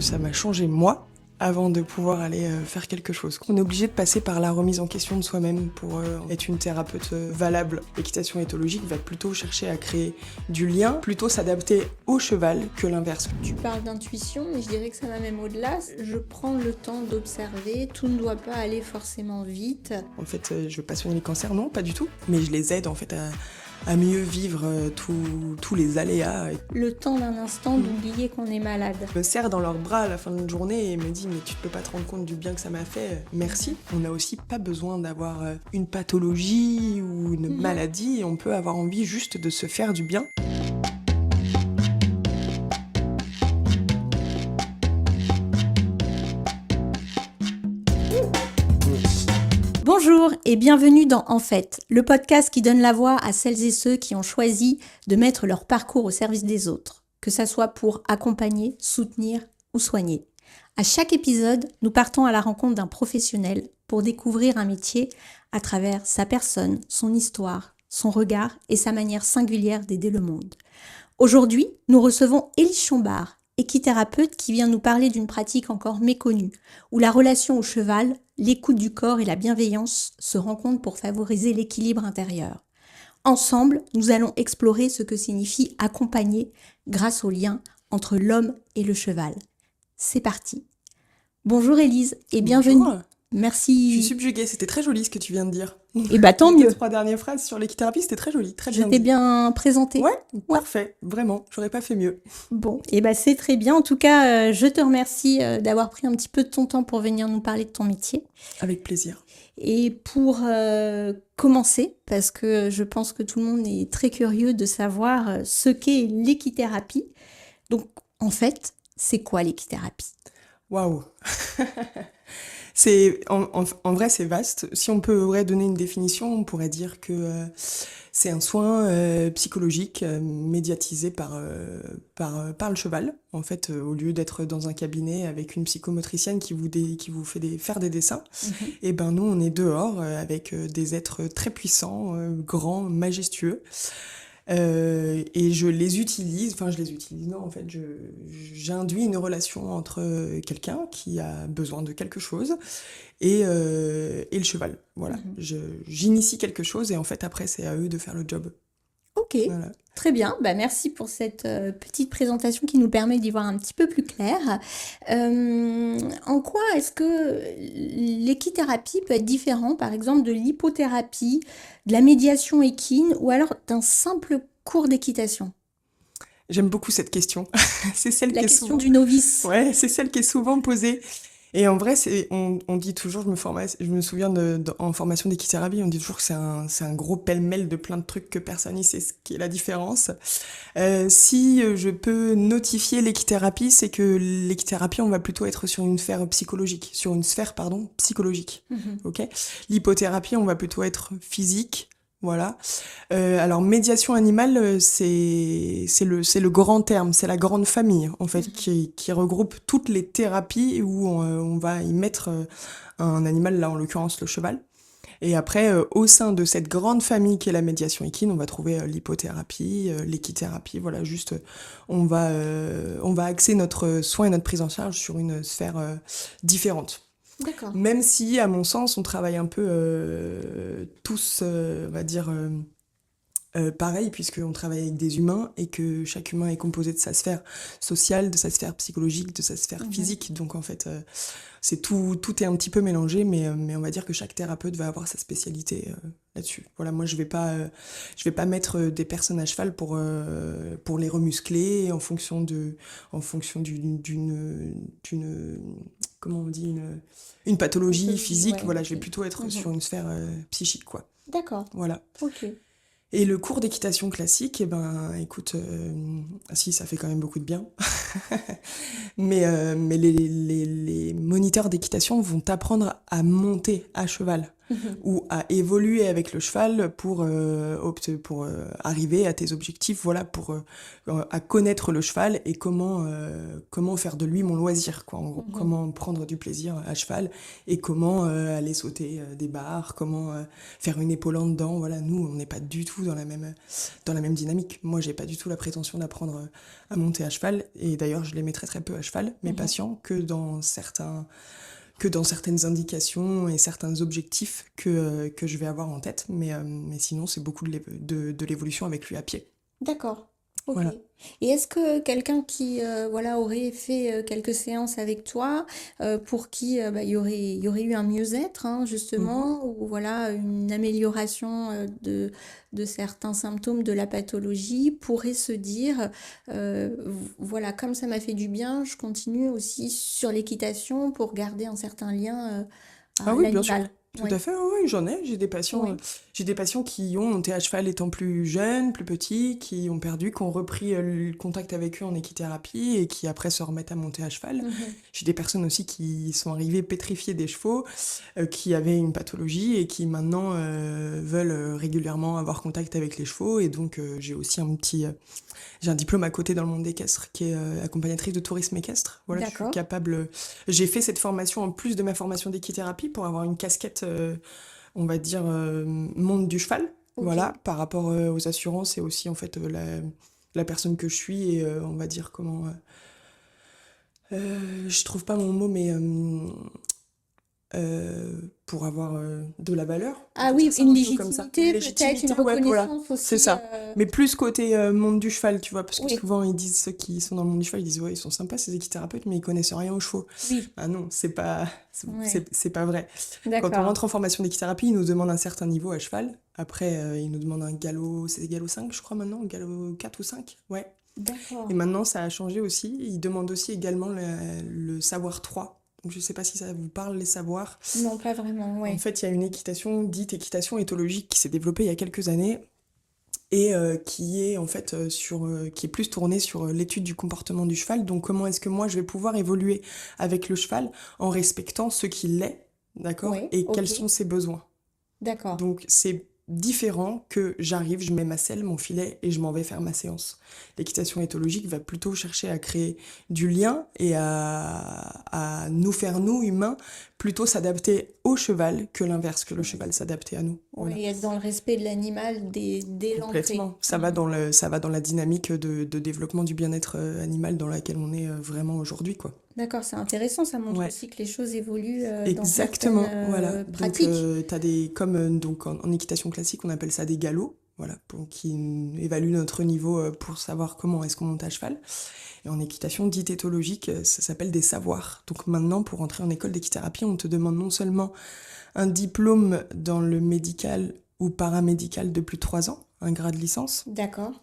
Ça m'a changé moi avant de pouvoir aller faire quelque chose. On est obligé de passer par la remise en question de soi-même pour être une thérapeute valable. L'équitation éthologique va plutôt chercher à créer du lien, plutôt s'adapter au cheval que l'inverse. Tu parles d'intuition, mais je dirais que ça va même au-delà. Je prends le temps d'observer, tout ne doit pas aller forcément vite. En fait, je veux pas soigner les cancers, non, pas du tout. Mais je les aide en fait à mieux vivre tous les aléas. Le temps d'un instant d'oublier qu'on est malade. Je me serre dans leurs bras à la fin de la journée et me dis mais tu peux pas te rendre compte du bien que ça m'a fait, merci. On n'a aussi pas besoin d'avoir une pathologie ou une maladie, on peut avoir envie juste de se faire du bien. Bonjour et bienvenue dans En fait, le podcast qui donne la voix à celles et ceux qui ont choisi de mettre leur parcours au service des autres, que ça soit pour accompagner, soutenir ou soigner. À chaque épisode, nous partons à la rencontre d'un professionnel pour découvrir un métier à travers sa personne, son histoire, son regard et sa manière singulière d'aider le monde. Aujourd'hui, nous recevons Élise Chombard, équithérapeute qui vient nous parler d'une pratique encore méconnue, où la relation au cheval, l'écoute du corps et la bienveillance se rencontrent pour favoriser l'équilibre intérieur. Ensemble, nous allons explorer ce que signifie accompagner grâce au lien entre l'homme et le cheval. C'est parti. Bonjour Élise et bienvenue. Bonjour. Merci. Je suis subjuguée, c'était très joli ce que tu viens de dire. Et bah tant mieux. Les 3 dernières phrases sur l'équithérapie, c'était très joli, très bien. Je t'ai dit. bien présenté. Ouais, parfait, vraiment, j'aurais pas fait mieux. Bon, et bah c'est très bien. En tout cas, je te remercie d'avoir pris un petit peu de ton temps pour venir nous parler de ton métier. Avec plaisir. Et pour commencer, parce que je pense que tout le monde est très curieux de savoir ce qu'est l'équithérapie. Donc, en fait, c'est quoi l'équithérapie ? Waouh. En vrai, c'est vaste. Si on peut donner une définition, on pourrait dire que c'est un soin psychologique médiatisé par le cheval. En fait, au lieu d'être dans un cabinet avec une psychomotricienne qui vous fait faire des dessins, et ben nous, on est dehors avec des êtres très puissants, grands, majestueux. Et je les utilise, non, en fait, j'induis une relation entre quelqu'un qui a besoin de quelque chose et le cheval. Voilà, j'initie quelque chose et en fait, après, c'est à eux de faire le job. Ok, Voilà. très bien. Bah, merci pour cette petite présentation qui nous permet d'y voir un petit peu plus clair. En quoi est-ce que l'équithérapie peut être différent, par exemple, de l'hypothérapie, de la médiation équine ou alors d'un simple cours d'équitation ? J'aime beaucoup cette question. C'est celle La qui est question souvent... du novice. Ouais, c'est celle qui est souvent posée. Et en vrai, on dit toujours, je me souviens en formation d'équithérapie, on dit toujours que c'est un gros pêle-mêle de plein de trucs que personne ne sait ce qui est la différence. Si je peux notifier l'équithérapie, c'est que l'équithérapie, on va plutôt être sur une sphère psychologique, ok ? L'hypothérapie, on va plutôt être physique. Voilà. Alors médiation animale, c'est le grand terme, c'est la grande famille en fait qui regroupe toutes les thérapies où on va y mettre un animal, là en l'occurrence le cheval. Et après, au sein de cette grande famille qui est la médiation équine, on va trouver l'hypothérapie, l'équithérapie. Voilà, juste on va axer notre soin et notre prise en charge sur une sphère différente. D'accord. Même si, à mon sens, on travaille un peu tous, on va dire, pareil, puisqu'on travaille avec des humains et que chaque humain est composé de sa sphère sociale, de sa sphère psychologique, de sa sphère physique. Donc, en fait, c'est tout est un petit peu mélangé, mais on va dire que chaque thérapeute va avoir sa spécialité là-dessus. Voilà, moi, je vais pas mettre des personnes à cheval pour les remuscler en fonction d'une comment on dit, une pathologie physique. Ouais, Voilà, ok. je vais plutôt être sur une sphère psychique, quoi. D'accord. Voilà. Ok. Et le cours d'équitation classique, eh ben, écoute, si, ça fait quand même beaucoup de bien. mais les moniteurs d'équitation vont t'apprendre à monter à cheval. Mhm. ou à évoluer avec le cheval pour arriver à tes objectifs, voilà, à connaître le cheval et comment faire de lui mon loisir, quoi, en gros. Mhm. Comment prendre du plaisir à cheval et comment aller sauter des barres, comment faire une épaule en dedans, voilà. Nous, on n'est pas du tout dans la même dynamique. Moi, j'ai pas du tout la prétention d'apprendre à monter à cheval, et d'ailleurs, je les mets très très peu à cheval, mes Mhm. patients, que dans certaines indications et certains objectifs que je vais avoir en tête. Mais sinon, c'est beaucoup de l'évolution avec lui à pied. D'accord. Ok. Voilà. Et est-ce que quelqu'un qui voilà aurait fait quelques séances avec toi, pour qui bah, il y aurait eu un mieux-être hein, Mhm. justement, ou voilà une amélioration de certains symptômes de la pathologie, pourrait se dire voilà comme ça m'a fait du bien, je continue aussi sur l'équitation pour garder un certain lien Ah à oui, bien sûr. l'animal. Tout Oui, à fait, oui, oui, j'en ai. oui. J'ai des patients qui ont monté à cheval étant plus jeunes, plus petits, qui ont perdu, qui ont repris le contact avec eux en équithérapie et qui après se remettent à monter à cheval. Mhm. J'ai des personnes aussi qui sont arrivées pétrifiées des chevaux, qui avaient une pathologie et qui maintenant veulent régulièrement avoir contact avec les chevaux. Et donc j'ai un diplôme à côté dans le monde équestre qui est accompagnatrice de tourisme équestre. Voilà, je suis D'accord. capable. J'ai fait cette formation en plus de ma formation d'équithérapie pour avoir une casquette, on va dire, monde du cheval. Ok. Voilà, par rapport aux assurances et aussi en fait la personne que je suis et on va dire comment. Je trouve pas mon mot, mais pour avoir de la valeur, on Ah peut oui, dire ça une un peu comme ça. Une légitimité, peut-être une légitimité, ouais, voilà, reconnaissance c'est aussi. ça. Mais plus côté monde du cheval, tu vois, parce que Oui, souvent ils disent, ceux qui sont dans le monde du cheval, ils disent, ouais, ils sont sympas ces équithérapeutes, mais ils connaissent rien aux chevaux. oui, Ah non, ouais, c'est pas vrai. Quand on d'accord, rentre en formation d'équithérapie, ils nous demandent un certain niveau à cheval. Après, ils nous demandent un galop, c'est galop 5, je crois maintenant, galop 4 ou 5, ouais. Et d'accord. maintenant, ça a changé aussi. Ils demandent aussi également le savoir 3. Donc, je sais pas si ça vous parle, les savoirs. Non, pas vraiment, En ouais. fait, il y a une équitation dite équitation éthologique qui s'est développée il y a quelques années et qui est en fait qui est plus tournée sur l'étude du comportement du cheval. Donc, comment est-ce que moi je vais pouvoir évoluer avec le cheval en respectant ce qu'il est, d'accord, Oui, et quels ok, sont ses besoins. d'accord. Donc c'est différent que j'arrive, je mets ma selle, mon filet et je m'en vais faire ma séance. L'équitation éthologique va plutôt chercher à créer du lien et à nous faire, nous, humains, plutôt s'adapter au cheval que l'inverse, que le Oui, cheval s'adapter à nous. Voilà. oui, être dans le respect de l'animal dès l'entrée. Complètement. Mhm. Ça va dans la dynamique de développement du bien-être animal dans laquelle on est vraiment aujourd'hui, quoi. D'accord, c'est intéressant, ça montre Ouais. aussi que les choses évoluent dans certaines Exactement, voilà. Donc, pratiques. t'as des, comme donc en équitation classique, on appelle ça des galops, voilà, qui évaluent notre niveau pour savoir comment est-ce qu'on monte à cheval. Et en équitation dite éthologique, ça s'appelle des savoirs. Donc maintenant, pour entrer en école d'équithérapie, on te demande non seulement un diplôme dans le médical ou paramédical de plus de 3 ans, un grade de licence, D'accord.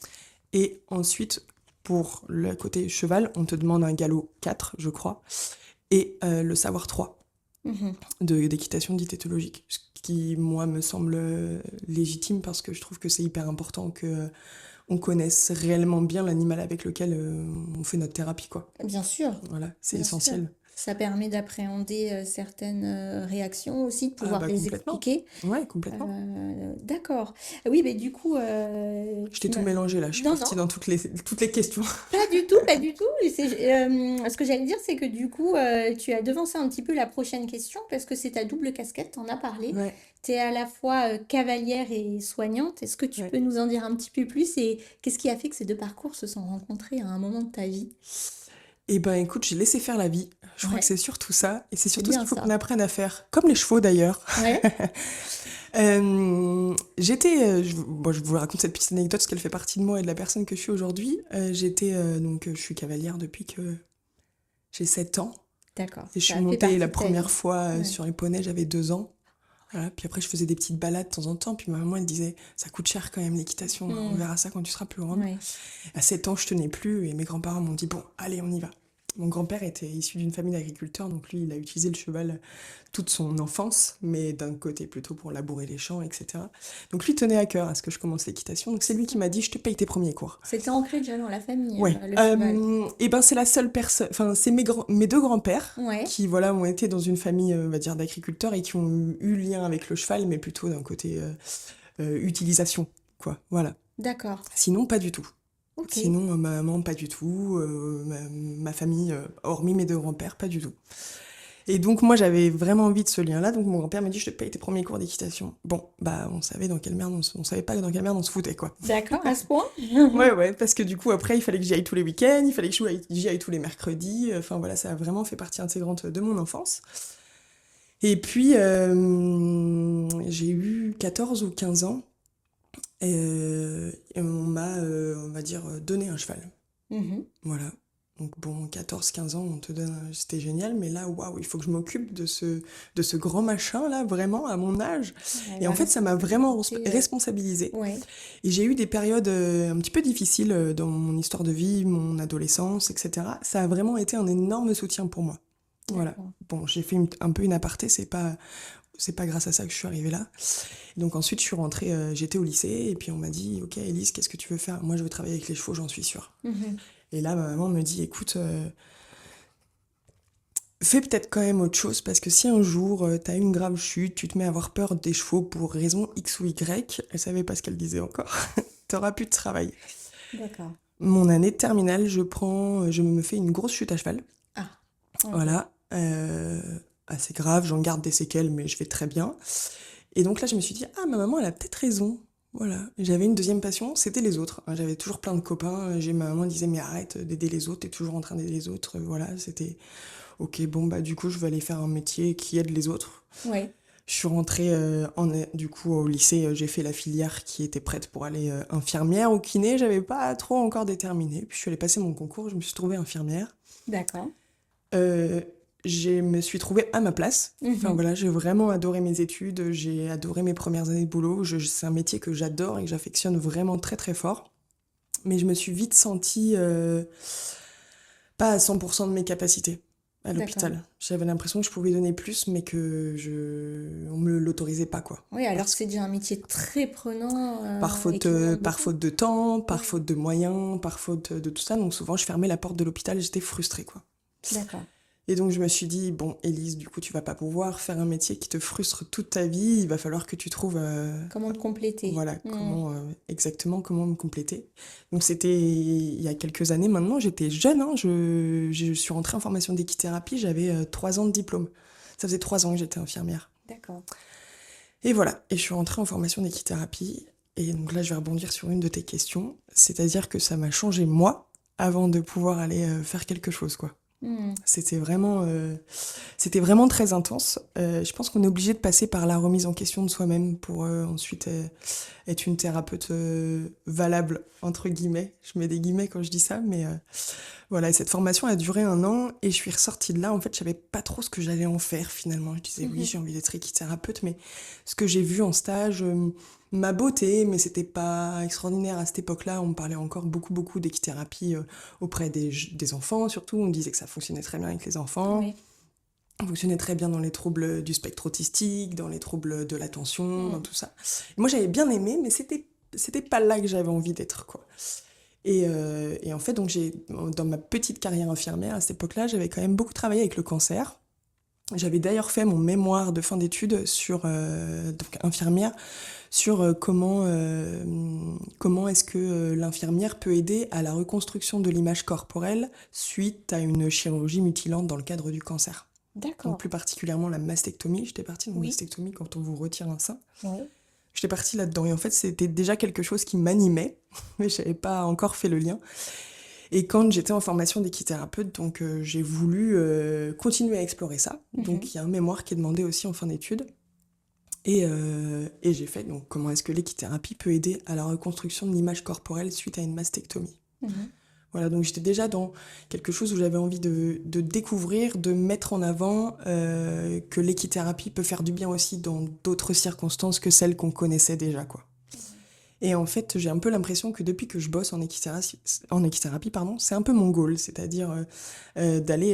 et ensuite, pour le côté cheval, on te demande un galop 4, je crois, et le savoir 3 Mhm. d'équitation dite éthologique. Ce qui, moi, me semble légitime parce que je trouve que c'est hyper important que on connaisse réellement bien l'animal avec lequel on fait notre thérapie, quoi. Bien sûr, Voilà, c'est bien sûr. essentiel. Ça permet d'appréhender certaines réactions aussi, de Ah pouvoir bah les complètement. expliquer. Ouais, complètement. D'accord. Oui, mais du coup, Je t'ai tout mélangé là, je suis non, partie non, dans toutes les questions. pas du tout, pas du tout. Et ce que j'allais dire, c'est que du coup, tu as devancé un petit peu la prochaine question parce que c'est ta double casquette, t'en as parlé. Ouais, Tu es à la fois cavalière et soignante. Est-ce que tu ouais. peux nous en dire un petit peu plus et qu'est-ce qui a fait que ces deux parcours se sont rencontrés à un moment de ta vie? Et ben écoute, j'ai laissé faire la vie. Je crois que Ouais, c'est surtout ça. Et c'est c'est surtout ce bien qu'il faut qu'on ça. apprenne à faire. Comme les chevaux d'ailleurs. Ouais, Bon, je vous raconte cette petite anecdote parce qu'elle fait partie de moi et de la personne que je suis aujourd'hui. Je suis cavalière depuis que j'ai 7 ans. d'accord. Et je suis Ça fait montée la partie de ta première vie. fois Ouais. sur les poneys, j'avais 2 ans. Voilà. Puis après, je faisais des petites balades de temps en temps. Puis ma maman, elle disait, ça coûte cher quand même l'équitation. On Hmm, verra ça quand tu seras plus grande. ouais. À 7 ans, je tenais plus et mes grands-parents m'ont dit, bon, allez, on y va. Mon grand-père était issu d'une famille d'agriculteurs, donc lui, il a utilisé le cheval toute son enfance, mais d'un côté plutôt pour labourer les champs, etc. Donc lui tenait à cœur à ce que je commence l'équitation. Donc c'est lui qui m'a dit, je te paye tes premiers cours. C'était ancré déjà dans la famille, Ouais. le cheval. Et ben c'est la seule personne, enfin c'est mes deux grands-pères Ouais, qui voilà ont été dans une famille, on va dire d'agriculteurs et qui ont eu lien avec le cheval, mais plutôt d'un côté utilisation, quoi. Voilà. d'accord. Sinon pas du tout. Ok. Sinon ma maman pas du tout, ma famille hormis mes deux grands-pères pas du tout. Et donc moi j'avais vraiment envie de ce lien-là, donc mon grand-père m'a dit je te paye tes premiers cours d'équitation. Bon bah on savait dans quelle merde on savait pas dans quelle merde on se foutait quoi. D'accord, à ce point? Ouais, parce que du coup, après, il fallait que j'y aille tous les week-ends, il fallait que j'y aille tous les mercredis. Enfin, voilà, ça a vraiment fait partie intégrante de mon enfance. Et puis, j'ai eu 14 ou 15 ans et on m'a, on va dire, donné un cheval. Mhm. Voilà. Donc bon, 14, 15 ans, on te donne, c'était génial, mais là, waouh, il faut que je m'occupe de ce grand machin-là, vraiment, à mon âge. Ouais, Et en la fait, ça m'a vraiment responsabilité, responsabilisée. ouais, Et j'ai eu des périodes un petit peu difficiles dans mon histoire de vie, mon adolescence, etc. Ça a vraiment été un énorme soutien pour moi. Voilà. d'accord. Bon, j'ai fait un peu une aparté, c'est pas grâce à ça que je suis arrivée là. Donc ensuite, je suis rentrée, j'étais au lycée, et puis on m'a dit, ok, Élise, qu'est-ce que tu veux faire? Moi, je veux travailler avec les chevaux, j'en suis sûre. Mhm. Et là, ma maman me dit, écoute, fais peut-être quand même autre chose, parce que si un jour, t'as une grave chute, tu te mets à avoir peur des chevaux pour raison X ou Y, elle savait pas ce qu'elle disait encore, t'auras plus de travail. D'accord. Mon année de terminale, je me fais une grosse chute à cheval. Ah, ok. Voilà. Assez grave, j'en garde des séquelles, mais je vais très bien. Et donc là, je me suis dit, ah, ma maman, elle a peut-être raison. Voilà. J'avais une deuxième passion, c'était les autres. J'avais toujours plein de copains. Ma maman disait, mais arrête d'aider les autres, t'es toujours en train d'aider les autres. Voilà, c'était, ok, bon, bah, du coup, je vais aller faire un métier qui aide les autres. Ouais, Je suis rentrée du coup au lycée, j'ai fait la filière qui était prête pour aller infirmière ou kiné, j'avais pas trop encore déterminé. Puis je suis allée passer mon concours, je me suis trouvée infirmière. d'accord. Euh, je me suis trouvée à ma place. Enfin Mhm. voilà, j'ai vraiment adoré mes études, j'ai adoré mes premières années de boulot. C'est un métier que j'adore et que j'affectionne vraiment très très fort. Mais je me suis vite sentie pas à 100% de mes capacités à D'accord. l'hôpital. J'avais l'impression que je pouvais donner plus, mais on me l'autorisait pas, quoi. Oui, alors que Parce c'est déjà un métier très prenant et qui demande par beaucoup. faute de temps, par Oui, faute de moyens, par faute de tout ça. Donc souvent, je fermais la porte de l'hôpital et j'étais frustrée, quoi. d'accord. Et donc je me suis dit, bon, Élise, du coup, tu vas pas pouvoir faire un métier qui te frustre toute ta vie. Il va falloir que tu trouves, Comment te compléter? voilà, Mhm. exactement comment me compléter. Donc c'était il y a quelques années maintenant, j'étais jeune, hein, je suis rentrée en formation d'équithérapie, j'avais 3 ans de diplôme. Ça faisait 3 ans que j'étais infirmière. D'accord. Et voilà, et je suis rentrée en formation d'équithérapie. Et donc là, je vais rebondir sur une de tes questions. C'est-à-dire que ça m'a changé moi avant de pouvoir aller faire quelque chose, quoi. Mhm. C'était vraiment très intense. Je pense qu'on est obligé de passer par la remise en question de soi-même pour ensuite être une thérapeute valable, entre guillemets. Je mets des guillemets quand je dis ça, mais voilà, et cette formation a duré 1 an et je suis ressortie de là. En fait, je savais pas trop ce que j'allais en faire finalement. Je disais oui, Mhm. j'ai envie d'être équithérapeute, mais ce que j'ai vu en stage m'a botté, mais c'était pas extraordinaire à cette époque-là. On me parlait encore beaucoup d'équithérapie auprès des enfants, surtout. On me disait que ça fonctionnait très bien avec les enfants. Oui. Ça fonctionnait très bien dans les troubles du spectre autistique, dans les troubles de l'attention, dans Mhm. tout ça. Moi, j'avais bien aimé, mais c'était pas là que j'avais envie d'être, quoi. Et en fait, donc dans ma petite carrière infirmière, à cette époque-là, j'avais quand même beaucoup travaillé avec le cancer. J'avais d'ailleurs fait mon mémoire de fin d'études sur, donc infirmière, sur comment est-ce que l'infirmière peut aider à la reconstruction de l'image corporelle suite à une chirurgie mutilante dans le cadre du cancer. Donc D'accord. plus particulièrement la mastectomie. J'étais partie dans une Oui. mastectomie quand on vous retire un sein. Oui. J'étais partie là-dedans et en fait c'était déjà quelque chose qui m'animait, mais je n'avais pas encore fait le lien. Et quand j'étais en formation d'équithérapeute, donc j'ai voulu continuer à explorer ça. Mhm. Donc il y a un mémoire qui est demandé aussi en fin d'études. Et j'ai fait donc comment est-ce que l'équithérapie peut aider à la reconstruction de l'image corporelle suite à une mastectomie. Mhm. Voilà, donc j'étais déjà dans quelque chose où j'avais envie de découvrir, de mettre en avant que l'équithérapie peut faire du bien aussi dans d'autres circonstances que celles qu'on connaissait déjà, quoi. Et en fait, j'ai un peu l'impression que depuis que je bosse en équithérapie, pardon, c'est un peu mon goal, c'est-à-dire d'aller,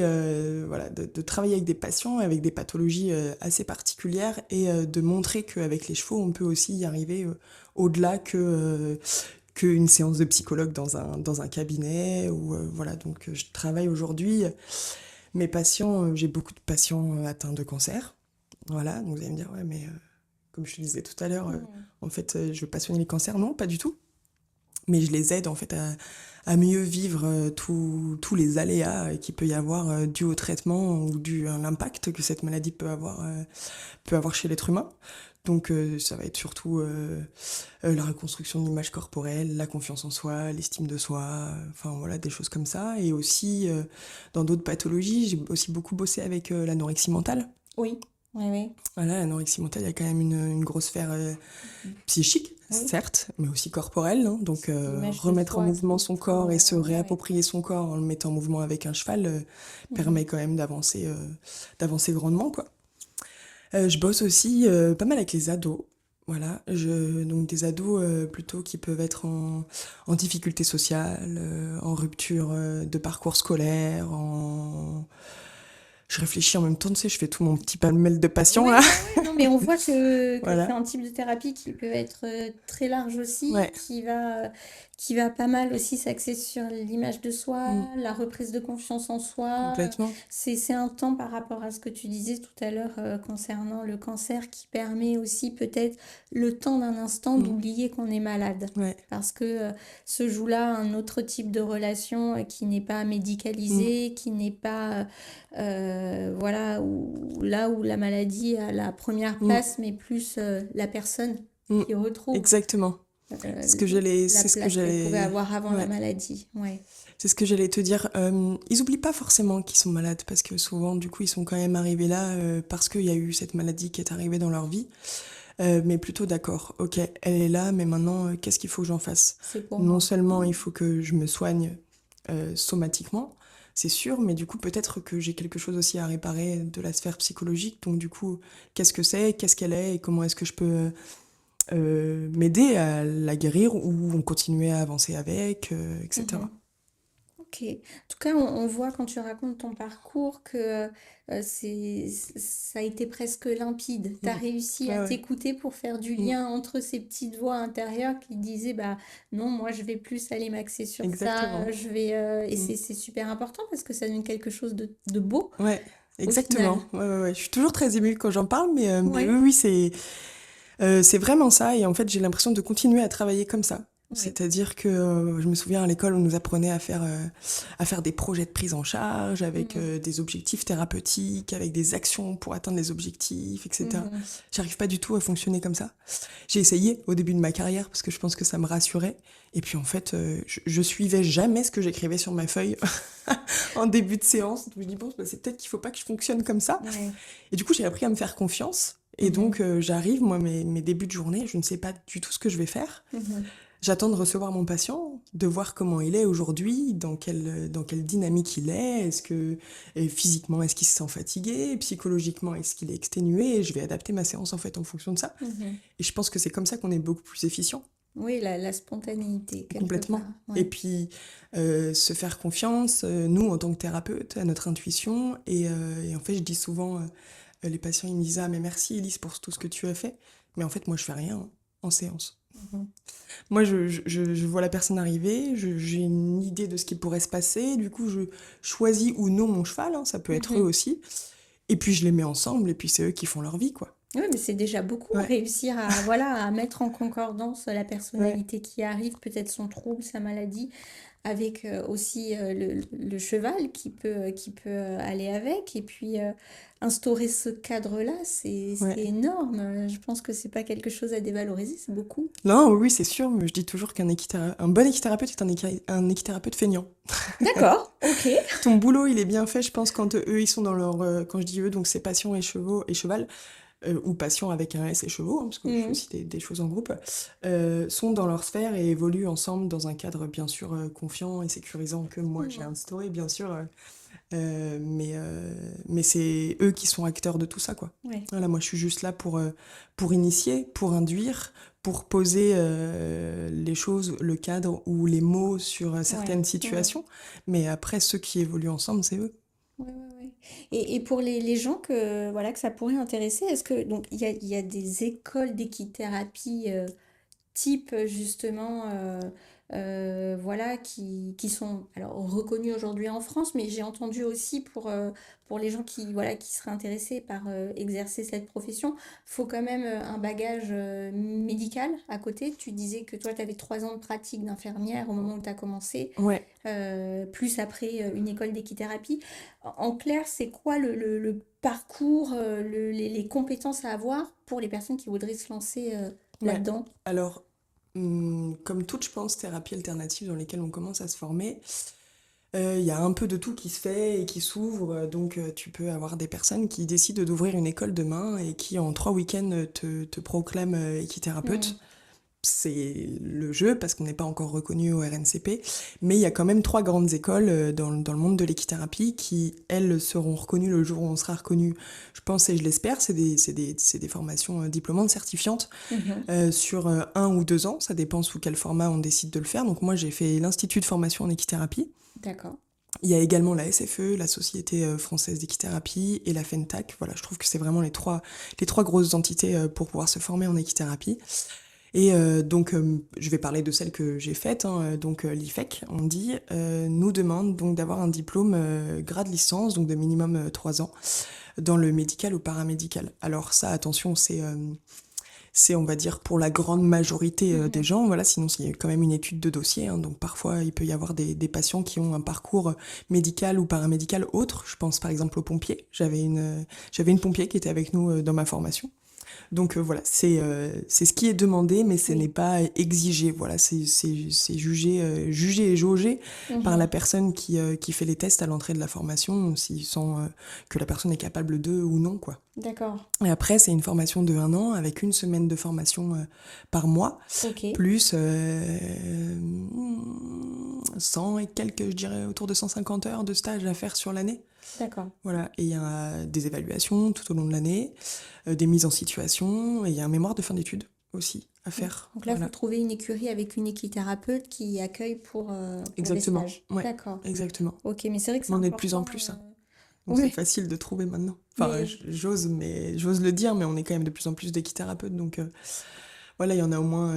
voilà, de travailler avec des patients, avec des pathologies assez particulières et de montrer qu'avec les chevaux, on peut aussi y arriver au-delà qu'une séance de psychologue dans un cabinet. Ou, voilà, donc je travaille aujourd'hui. Mes patients, j'ai beaucoup de patients atteints de cancer. Voilà, donc vous allez me dire, ouais, mais comme je te disais tout à l'heure, en fait, je veux pas soigner les cancers. Non, pas du tout. Mais je les aide en fait à mieux vivre tous les aléas qu'il peut y avoir dû au traitement ou dû à l'impact que cette maladie peut avoir chez l'être humain. Donc ça va être surtout la reconstruction de l'image corporelle, la confiance en soi, l'estime de soi, enfin voilà, des choses comme ça. Et aussi, dans d'autres pathologies, j'ai aussi beaucoup bossé avec l'anorexie mentale. Oui, oui, oui. Voilà, l'anorexie mentale, il y a quand même une grosse sphère psychique, Oui. certes, mais aussi corporelle. Hein. Donc, L'image de remettre en soi mouvement qui son est corps et se trop, ouais. réapproprier son corps en le mettant en mouvement avec un cheval permet quand même d'avancer grandement, quoi. Je bosse aussi pas mal avec les ados. Voilà, donc des ados plutôt qui peuvent être en difficulté sociale, en rupture de parcours scolaire, Je réfléchis en même temps, tu sais, je fais tout mon petit pêle-mêle de passion, Oui, là. oui, oui, non, mais on voit que c'est Voilà. un type de thérapie qui peut être très large aussi, Ouais. qui va pas mal aussi s'axer sur l'image de soi, Mm. la reprise de confiance en soi. Complètement. C'est un temps par rapport à ce que tu disais tout à l'heure concernant le cancer qui permet aussi peut-être le temps d'un instant Mm. d'oublier qu'on est malade. Ouais. Parce que se joue là un autre type de relation qui n'est pas médicalisée, qui n'est pas voilà, là où la maladie a la première Mm. place, mais plus la personne Mm. qui retrouve Exactement. euh, C'est la ce que place qu'elle pouvait j'allais, avoir avant la ouais. maladie. Ouais. C'est ce que j'allais te dire. Ils oublient pas forcément qu'ils sont malades parce que souvent, du coup, ils sont quand même arrivés là parce qu'il y a eu cette maladie qui est arrivée dans leur vie. Mais plutôt d'accord. Ok, elle est là, mais maintenant, qu'est-ce qu'il faut que j'en fasse? C'est pour Non moi. seulement il faut que je me soigne somatiquement, c'est sûr, mais du coup, peut-être que j'ai quelque chose aussi à réparer de la sphère psychologique. Donc, du coup, qu'est-ce que c'est, qu'est-ce qu'elle est, et comment est-ce que je peux m'aider à la guérir ou continuer à avancer avec, etc. Mhm. Ok. En tout cas, on voit quand tu racontes ton parcours que ça a été presque limpide. Tu as Mm. réussi à Ouais, ouais. t'écouter pour faire du Mm. lien entre ces petites voix intérieures qui disaient bah non, moi je vais plus aller m'axer sur ça, Exactement. je vais et Mm. c'est super important parce que ça donne quelque chose de beau Ouais, au final. exactement. Ouais, ouais, ouais. Je suis toujours très émue quand j'en parle, mais Ouais, oui, oui, c'est vraiment ça. Et en fait, j'ai l'impression de continuer à travailler comme ça. ouais. C'est-à-dire que je me souviens à l'école, on nous apprenait à faire des projets de prise en charge avec Mhm. des objectifs thérapeutiques, avec des actions pour atteindre les objectifs, etc. Mhm. J'arrive pas du tout à fonctionner comme ça. J'ai essayé au début de ma carrière parce que je pense que ça me rassurait. Et puis en fait, je suivais jamais ce que j'écrivais sur ma feuille en début de séance. Donc je dis, bon, bah, c'est peut-être qu'il faut pas que je fonctionne comme ça. Ouais. Et du coup, j'ai appris à me faire confiance. Et Mhm. donc, j'arrive, moi, mes débuts de journée, je ne sais pas du tout ce que je vais faire. Mhm. J'attends de recevoir mon patient, de voir comment il est aujourd'hui, dans quelle dynamique il est. Est-ce que physiquement, est-ce qu'il se sent fatigué? Psychologiquement, est-ce qu'il est exténué? Et je vais adapter ma séance en fait en fonction de ça. Mhm. Et je pense que c'est comme ça qu'on est beaucoup plus efficient, Oui, la spontanéité quelque part. complètement. Et Ouais. puis, se faire confiance, nous, en tant que thérapeute, à notre intuition. Et en fait, je dis souvent, les patients, ils me disent, ah, mais merci Elise pour tout ce que tu as fait. Mais en fait, moi, je fais rien en séance. Mhm. Moi, je vois la personne arriver, j'ai une idée de ce qui pourrait se passer, du coup, je choisis ou non mon cheval, hein, ça peut être eux Mhm. aussi, et puis je les mets ensemble, et puis c'est eux qui font leur vie, quoi. Oui, mais c'est déjà beaucoup Ouais, réussir à, voilà, à mettre en concordance la ouais, personnalité qui arrive, peut-être son trouble, sa maladie, avec aussi le cheval qui peut aller avec. Et puis instaurer ce cadre-là, c'est ouais. énorme. Je pense que c'est pas quelque chose à dévaloriser, c'est beaucoup. Non, oui, c'est sûr, mais je dis toujours un bon équithérapeute est un équithérapeute feignant. D'accord, ok. Ton boulot, il est bien fait, je pense, quand eux, ils sont dans leur... quand je dis eux, donc c'est passion et chevaux et cheval, ou passion avec un S et chevaux, hein, parce que je fais Mhm. aussi des choses en groupe, sont dans leur sphère et évoluent ensemble dans un cadre bien sûr confiant et sécurisant que moi j'ai Mhm. instauré, bien sûr. Mais c'est eux qui sont acteurs de tout ça, quoi. Ouais. Voilà, moi je suis juste là pour initier, pour induire, pour poser les choses, le cadre ou les mots sur certaines Ouais. situations. Mais après, ceux qui évoluent ensemble, c'est eux. Ouais, ouais, ouais. Et pour les gens que, voilà, que ça pourrait intéresser, est-ce que donc il y a des écoles d'équithérapie type justement voilà qui sont alors reconnus aujourd'hui en France, mais j'ai entendu aussi pour les gens qui voilà qui seraient intéressés par exercer cette profession, faut quand même un bagage médical à côté. Tu disais que toi tu avais 3 ans de pratique d'infirmière au moment où tu as commencé, Ouais. plus après une école d'équithérapie. En clair, c'est quoi le parcours, les compétences à avoir pour les personnes qui voudraient se lancer Ouais. là-dedans? Alors, comme toute, je pense, thérapie alternative dans lesquelles on commence à se former, il y a un peu de tout qui se fait et qui s'ouvre. Donc, tu peux avoir des personnes qui décident d'ouvrir une école demain et qui, en 3 week-ends, te proclament Hmm. équithérapeute. C'est le jeu parce qu'on n'est pas encore reconnu au RNCP, mais il y a quand même 3 grandes écoles dans le monde de l'équithérapie qui, elles, seront reconnues le jour où on sera reconnu, je pense et je l'espère. C'est des formations diplômantes certifiantes Mhm. sur 1 ou 2 ans, ça dépend sous quel format on décide de le faire. Donc moi, j'ai fait l'Institut de formation en équithérapie. D'accord. Il y a également la SFE, la Société française d'équithérapie, et la FENTAC. Voilà, je trouve que c'est vraiment les trois grosses entités pour pouvoir se former en équithérapie. Et donc, je vais parler de celle que j'ai faite, hein, donc l'IFEC, on dit, nous demande donc d'avoir un diplôme grade licence, donc de minimum 3 ans, dans le médical ou paramédical. Alors ça, attention, c'est, on va dire, pour la grande majorité des Mhm. gens, voilà, sinon c'est quand même une étude de dossier, hein, donc parfois il peut y avoir des patients qui ont un parcours médical ou paramédical autre. Je pense par exemple aux pompiers. J'avais une pompier qui était avec nous dans ma formation. Donc voilà, c'est ce qui est demandé, mais ce n'est Oui. pas exigé. Voilà, c'est jugé et jaugé par la Mhm. personne qui fait les tests à l'entrée de la formation, s'ils sentent que la personne est capable d'eux ou non, quoi. D'accord. Et après, c'est une formation de 1 an avec une semaine de formation par mois, Ok. plus 100 et quelques, je dirais autour de 150 heures de stage à faire sur l'année. D'accord. Voilà, et il y a des évaluations tout au long de l'année, des mises en situation, et il y a un mémoire de fin d'études aussi à Mm. faire. Donc là, il faut Voilà, trouver une écurie avec une équithérapeute qui accueille pour des exactement. stages. Ouais, D'accord. exactement. Ok, mais c'est vrai que c'est On en est de plus en important. plus, hein. Donc c'est Ouais, facile de trouver maintenant. Enfin, mais j'ose le dire, mais on est quand même de plus en plus d'équithérapeutes. Donc voilà, il y en a au moins,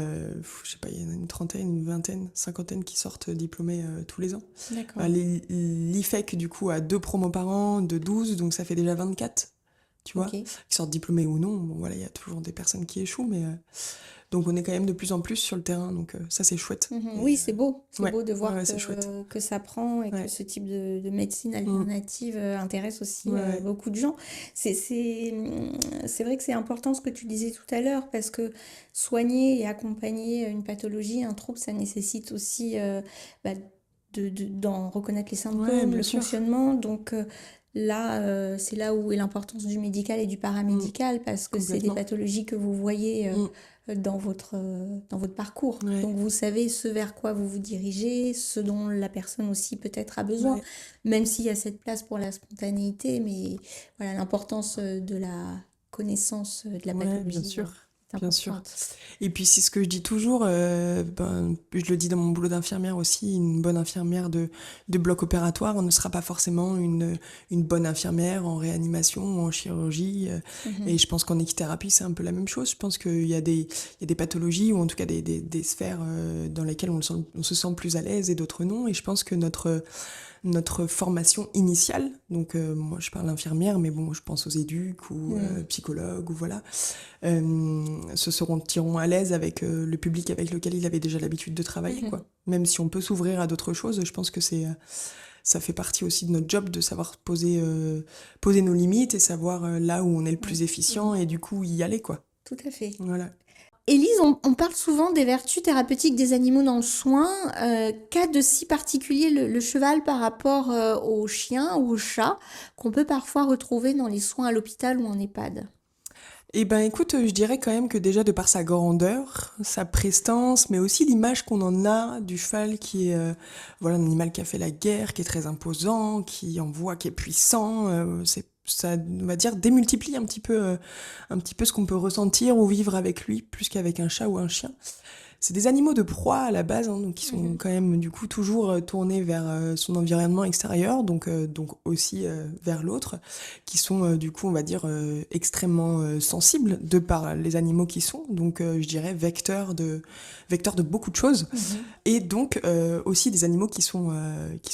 je sais pas, il y en a une trentaine, une vingtaine, cinquantaine qui sortent diplômés tous les ans. d'accord. L'IFEC, du coup, a 2 promos par an de 12, donc ça fait déjà 24, tu vois, Ok. qui sortent diplômés ou non. Bon, voilà, il y a toujours des personnes qui échouent, mais donc on est quand même de plus en plus sur le terrain, donc ça c'est chouette. Mhm. Et Oui, c'est beau. C'est ouais, beau de ouais, voir ouais, c'est chouette. que ça prend et que Ouais. ce type de médecine Mm. alternative intéresse aussi Ouais, ouais. beaucoup de gens. C'est vrai que c'est important ce que tu disais tout à l'heure parce que soigner et accompagner une pathologie, un trouble, ça nécessite aussi bah, d'en reconnaître les Ouais, symptômes, bien le sûr. fonctionnement. Donc là, c'est là où est l'importance du médical et du Mm. paramédical parce que c'est des Complètement. pathologies que vous voyez Mm. dans votre parcours. Ouais, Donc vous savez ce vers quoi vous vous dirigez, ce dont la personne aussi peut-être a besoin, ouais, même s'il y a cette place pour la spontanéité, mais voilà, l'importance de la connaissance de la ouais, bien pathologie sûr. est Bien sûr. importante. Et puis c'est ce que je dis toujours, je le dis dans mon boulot d'infirmière aussi, une bonne infirmière de bloc opératoire, on ne sera pas forcément une bonne infirmière en réanimation ou en chirurgie. Et Mhm. je pense qu'en équithérapie, c'est un peu la même chose. Je pense qu'il y a des pathologies, ou en tout cas des sphères dans lesquelles on se sent plus à l'aise et d'autres non. Et je pense que notre formation initiale, donc moi je parle infirmière, mais bon, je pense aux éduques ou Mhm. psychologues, ou voilà, se sentiront à l'aise avec le public avec lequel il avait déjà l'habitude de travailler, Mhm. quoi. Même si on peut s'ouvrir à d'autres choses, je pense que ça fait partie aussi de notre job de savoir poser nos limites et savoir là où on est le Ouais. plus efficient Mhm. et du coup y aller, quoi. Tout à fait. Voilà. Élise, on parle souvent des vertus thérapeutiques des animaux dans le soin. Qu'a de si particulier le cheval par rapport au chien ou au chat qu'on peut parfois retrouver dans les soins à l'hôpital ou en EHPAD? Eh ben écoute, je dirais quand même que déjà de par sa grandeur, sa prestance, mais aussi l'image qu'on en a du cheval qui est voilà, un animal qui a fait la guerre, qui est très imposant, qui envoie, qui est puissant, on va dire, démultiplie un petit peu ce qu'on peut ressentir ou vivre avec lui, plus qu'avec un chat ou un chien. C'est des animaux de proie à la base, hein, donc qui sont quand même du coup toujours tournés vers son environnement extérieur, donc aussi vers l'autre, qui sont du coup on va dire extrêmement sensibles de par les animaux qui sont, donc je dirais vecteurs de beaucoup de choses, et donc aussi des animaux qui sont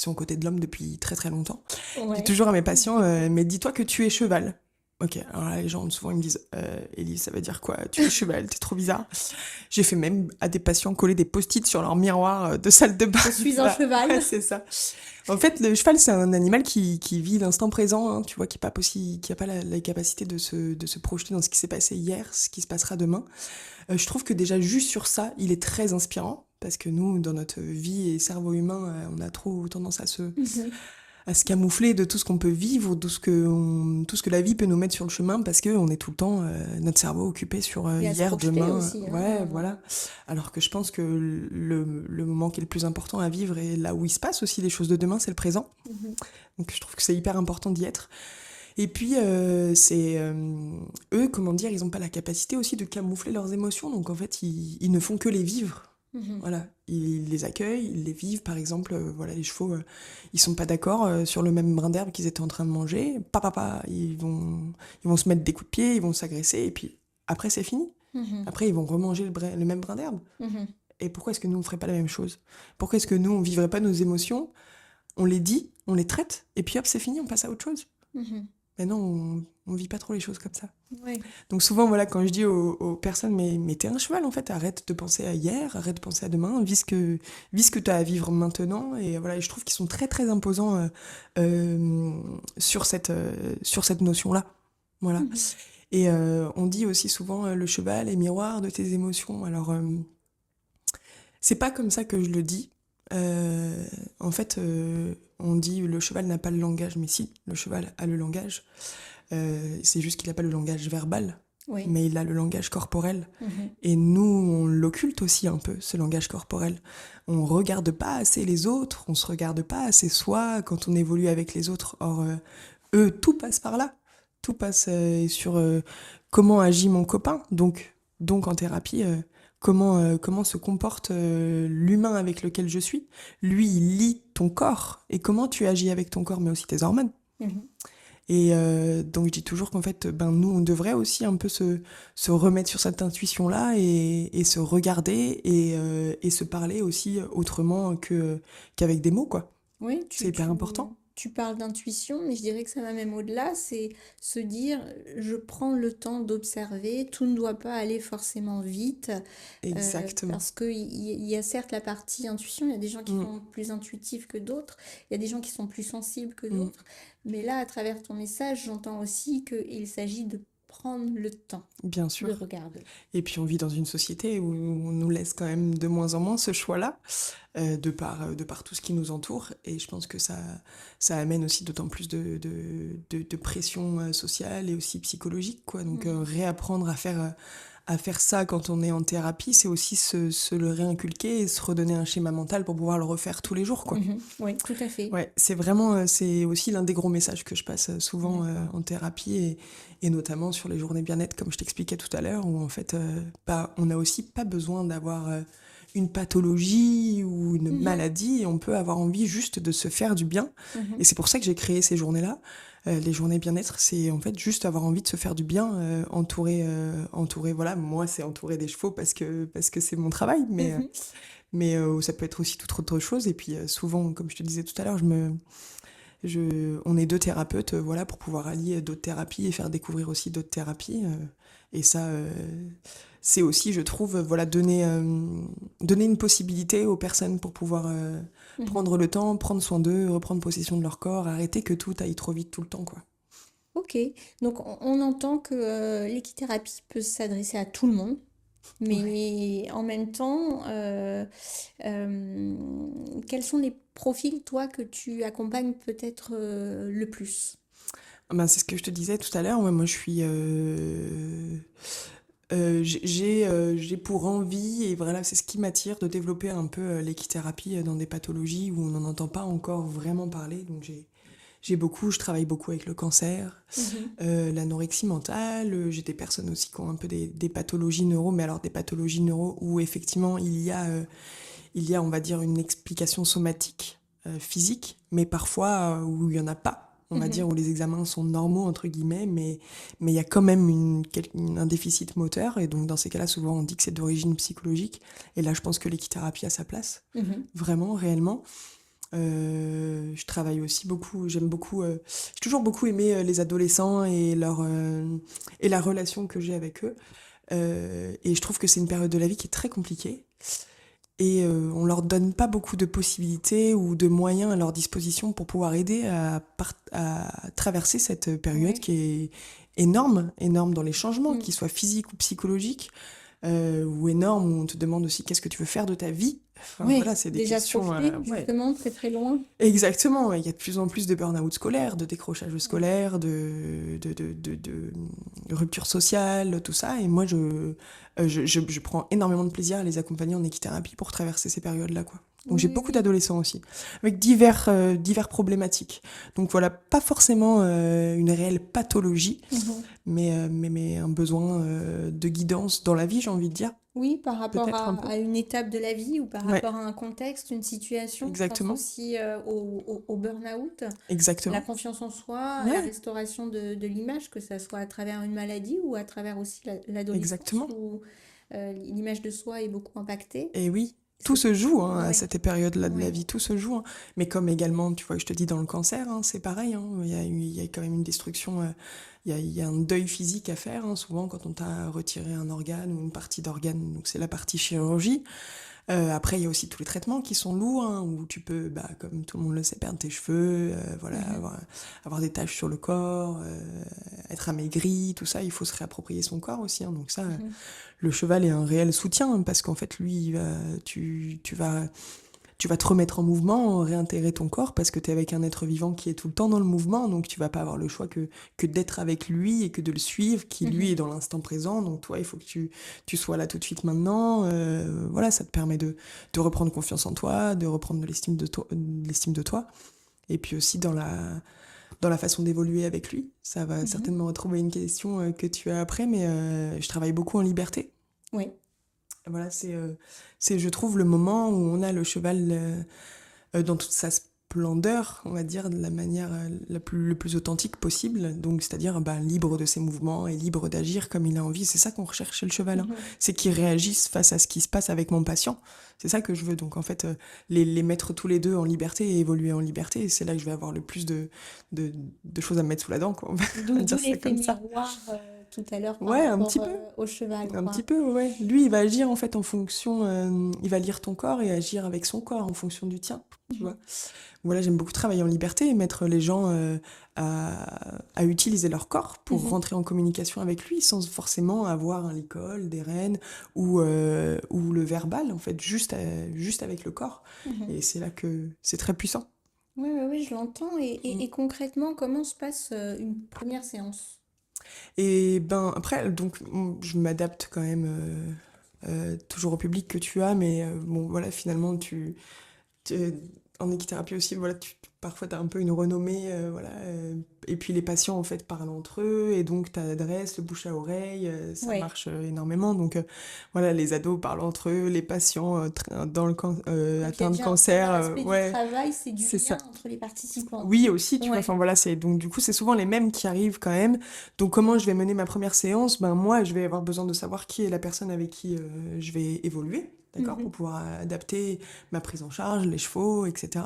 aux côtés de l'homme depuis très très longtemps. Je dis Ouais. toujours à mes patients, mais dis-toi que tu es cheval. Ok, alors là, les gens, souvent, ils me disent Élise, ça veut dire quoi? Tu es cheval, t'es trop bizarre. J'ai fait même à des patients coller des post-it sur leur miroir de salle de bain. Je suis un Voilà. cheval. Ouais, c'est ça. En fait, le cheval, c'est un animal qui vit l'instant présent, hein, tu vois, qui a pas la capacité de se projeter dans ce qui s'est passé hier, ce qui se passera demain. Je trouve que déjà, juste sur ça, il est très inspirant, parce que nous, dans notre vie et cerveau humain, on a trop tendance à se camoufler de tout ce qu'on peut vivre, tout ce que la vie peut nous mettre sur le chemin, parce qu'on est tout le temps, notre cerveau occupé sur Et à se hier, projeter demain. aussi. Ouais, voilà. Alors que je pense que le moment qui est le plus important à vivre et là où il se passe aussi les choses de demain, c'est le présent. Donc je trouve que c'est hyper important d'y être. Et puis, eux, comment dire, ils n'ont pas la capacité aussi de camoufler leurs émotions, donc en fait, ils ne font que les vivre. Voilà, ils les accueillent, ils les vivent. Par exemple, voilà, les chevaux, ils sont pas d'accord sur le même brin d'herbe qu'ils étaient en train de manger. Ils vont se mettre des coups de pied, ils vont s'agresser, et puis après, c'est fini. Après, ils vont remanger le même brin d'herbe. Et pourquoi est-ce que nous, on ferait pas la même chose? Pourquoi est-ce que nous, on vivrait pas nos émotions? On les dit, on les traite, et puis hop, c'est fini, on passe à autre chose. Mais non, on vit pas trop les choses comme ça. Ouais. Donc souvent, voilà, quand je dis aux personnes, mais t'es un cheval en fait, arrête de penser à hier, arrête de penser à demain, vis ce que t'as à vivre maintenant. Et voilà, et je trouve qu'ils sont très très imposants sur cette notion-là. Voilà. Et on dit aussi souvent, le cheval est miroir de tes émotions. Alors, c'est pas comme ça que je le dis. En fait, on dit le cheval n'a pas le langage, mais si, le cheval a le langage. C'est juste qu'il n'a pas le langage verbal, Oui. mais il a le langage corporel. Et nous, on l'occulte aussi un peu, ce langage corporel. On regarde pas assez les autres, on se regarde pas assez soi quand on évolue avec les autres. Or, eux, tout passe par là. Tout passe sur comment agit mon copain. Donc en thérapie, comment se comporte l'humain avec lequel je suis. Lui, il lit ton corps et comment tu agis avec ton corps, mais aussi tes hormones. Et donc je dis toujours qu'en fait, ben, nous, on devrait aussi un peu se remettre sur cette intuition-là et se regarder et se parler aussi autrement qu'avec des mots, quoi. Oui, C'est hyper important. tu parles d'intuition, mais je dirais que ça va même au-delà, c'est se dire, je prends le temps d'observer, tout ne doit pas aller forcément vite, Exactement. parce qu'il y a certes la partie intuition, il y a des gens qui sont plus intuitifs que d'autres, il y a des gens qui sont plus sensibles que Mm. d'autres, mais là, à travers ton message, j'entends aussi qu'il s'agit de prendre le temps Bien de sûr. regarder. Et puis on vit dans une société où on nous laisse quand même de moins en moins ce choix-là, de par tout ce qui nous entoure. Et je pense que ça amène aussi d'autant plus de pression sociale et aussi psychologique, quoi. Donc réapprendre à faire ça quand on est en thérapie, c'est aussi se le réinculquer et se redonner un schéma mental pour pouvoir le refaire tous les jours, quoi. Oui, tout à fait. Ouais, c'est vraiment, c'est aussi l'un des gros messages que je passe souvent D'accord. en thérapie et notamment sur les journées bien-être, comme je t'expliquais tout à l'heure, où en fait, on n'a aussi pas besoin d'avoir une pathologie ou une maladie, et on peut avoir envie juste de se faire du bien. Et c'est pour ça que j'ai créé ces journées-là. Les journées bien-être, c'est en fait juste avoir envie de se faire du bien, entouré, voilà, moi c'est entouré des chevaux parce que c'est mon travail, mais ça peut être aussi toute autre chose. Et puis souvent, comme je te disais tout à l'heure, on est deux thérapeutes, voilà, pour pouvoir allier d'autres thérapies et faire découvrir aussi d'autres thérapies. Et ça, c'est aussi, je trouve, voilà, donner une possibilité aux personnes pour pouvoir prendre le temps, prendre soin d'eux, reprendre possession de leur corps, arrêter que tout aille trop vite tout le temps, quoi. Ok, donc on entend que l'équithérapie peut s'adresser à tout le monde, Ouais. mais en même temps, quels sont les profils, toi, que tu accompagnes peut-être le plus? Ah ben, c'est ce que je te disais tout à l'heure. Ouais, moi, je suis. J'ai pour envie, et voilà, c'est ce qui m'attire, de développer un peu l'équithérapie dans des pathologies où on n'en entend pas encore vraiment parler. Donc, Je travaille beaucoup avec le cancer, l'anorexie mentale. J'ai des personnes aussi qui ont un peu des pathologies neuro, mais alors des pathologies neuro où effectivement il y a, on va dire, une explication somatique, physique, mais parfois où il n'y en a pas. On va dire où les examens sont normaux, entre guillemets, mais il y a quand même un déficit moteur. Et donc, dans ces cas-là, souvent, on dit que c'est d'origine psychologique. Et là, je pense que l'équithérapie a sa place, vraiment, réellement. Je travaille aussi beaucoup, j'ai toujours beaucoup aimé les adolescents et la relation que j'ai avec eux. Et je trouve que c'est une période de la vie qui est très compliquée. Et on leur donne pas beaucoup de possibilités ou de moyens à leur disposition pour pouvoir aider à traverser cette période qui est énorme dans les changements, qu'ils soient physiques ou psychologiques, ou énorme, où on te demande aussi qu'est-ce que tu veux faire de ta vie. Enfin, voilà, c'est des déjà questions. projeté, justement, très très loin. Exactement, il y a de plus en plus de burn-out scolaire, de décrochage scolaire, de rupture sociale, tout ça. Et moi, je prends énormément de plaisir à les accompagner en équithérapie pour traverser ces périodes-là, quoi. Donc j'ai beaucoup d'adolescents aussi, avec divers problématiques. Donc voilà, pas forcément une réelle pathologie, mais un besoin de guidance dans la vie, j'ai envie de dire. Oui, par rapport Peut-être un peu. à une étape de la vie ou par Ouais, rapport à un contexte, une situation. Je pense exactement, aussi au burn-out, à la exactement. confiance en soi, à la Ouais, restauration de l'image, que ça soit à travers une maladie ou à travers aussi l'adolescence exactement. où l'image de soi est beaucoup impactée. Et oui, tout C'est... se joue hein, à Ouais, cette période-là de la ouais. vie, tout se joue. Hein. Mais comme également, tu vois, je te dis dans le cancer, hein, c'est pareil. Hein, il y a quand même une destruction, il y a un deuil physique à faire. Hein, souvent, quand on t'a retiré un organe ou une partie d'organe, donc c'est la partie chirurgie. Après, il y a aussi tous les traitements qui sont lourds, hein, où tu peux, bah, comme tout le monde le sait, perdre tes cheveux, voilà, avoir des taches sur le corps, être amaigri, tout ça. Il faut se réapproprier son corps aussi. Hein, donc ça, le cheval est un réel soutien, parce qu'en fait, lui, tu vas te remettre en mouvement, réintégrer ton corps, parce que tu es avec un être vivant qui est tout le temps dans le mouvement, donc tu vas pas avoir le choix que d'être avec lui et que de le suivre, qui lui est dans l'instant présent. Donc toi, il faut que tu sois là tout de suite maintenant. Voilà, ça te permet de reprendre confiance en toi, de reprendre de l'estime de toi. Et puis aussi dans la façon d'évoluer avec lui. Ça va certainement retrouver une question que tu as après, mais je travaille beaucoup en liberté. Oui. Voilà, c'est, je trouve, le moment où on a le cheval dans toute sa splendeur, on va dire, de la manière le plus authentique possible. Donc, c'est-à-dire bah, libre de ses mouvements et libre d'agir comme il a envie. C'est ça qu'on recherche chez le cheval. Hein. C'est qu'il réagisse face à ce qui se passe avec mon patient. C'est ça que je veux. Donc, en fait, les mettre tous les deux en liberté et évoluer en liberté. Et c'est là que je vais avoir le plus de choses à me mettre sous la dent, quoi. On va D'où dire ça l'effet comme ça. miroir tout à l'heure par Ouais, un rapport petit peu. au cheval, Un quoi. petit peu, ouais. Lui, il va agir en fait en fonction. Il va lire ton corps et agir avec son corps en fonction du tien, tu vois. Voilà, j'aime beaucoup travailler en liberté et mettre les gens à utiliser leur corps pour rentrer en communication avec lui sans forcément avoir un licol, des rênes ou le verbal, en fait, juste avec le corps. Et c'est là que c'est très puissant. Oui, oui, oui, je l'entends. Et concrètement, comment se passe une première séance? Et ben après, donc je m'adapte quand même toujours au public que tu as, mais bon voilà, finalement tu- en équithérapie aussi, voilà, parfois tu as un peu une renommée, voilà, et puis les patients en fait parlent entre eux, et donc tu adresses le bouche à oreille, ça Oui. marche énormément. Donc voilà, les ados parlent entre eux, les patients Donc, il y a atteints de déjà un cancer, premier aspect du ouais, travail, c'est du c'est lien ça. entre les participants. Oui, aussi, tu vois. Ouais. Enfin voilà, donc du coup, c'est souvent les mêmes qui arrivent quand même. Donc comment je vais mener ma première séance? Ben moi, je vais avoir besoin de savoir qui est la personne avec qui je vais évoluer, d'accord, pour pouvoir adapter ma prise en charge, les chevaux, etc.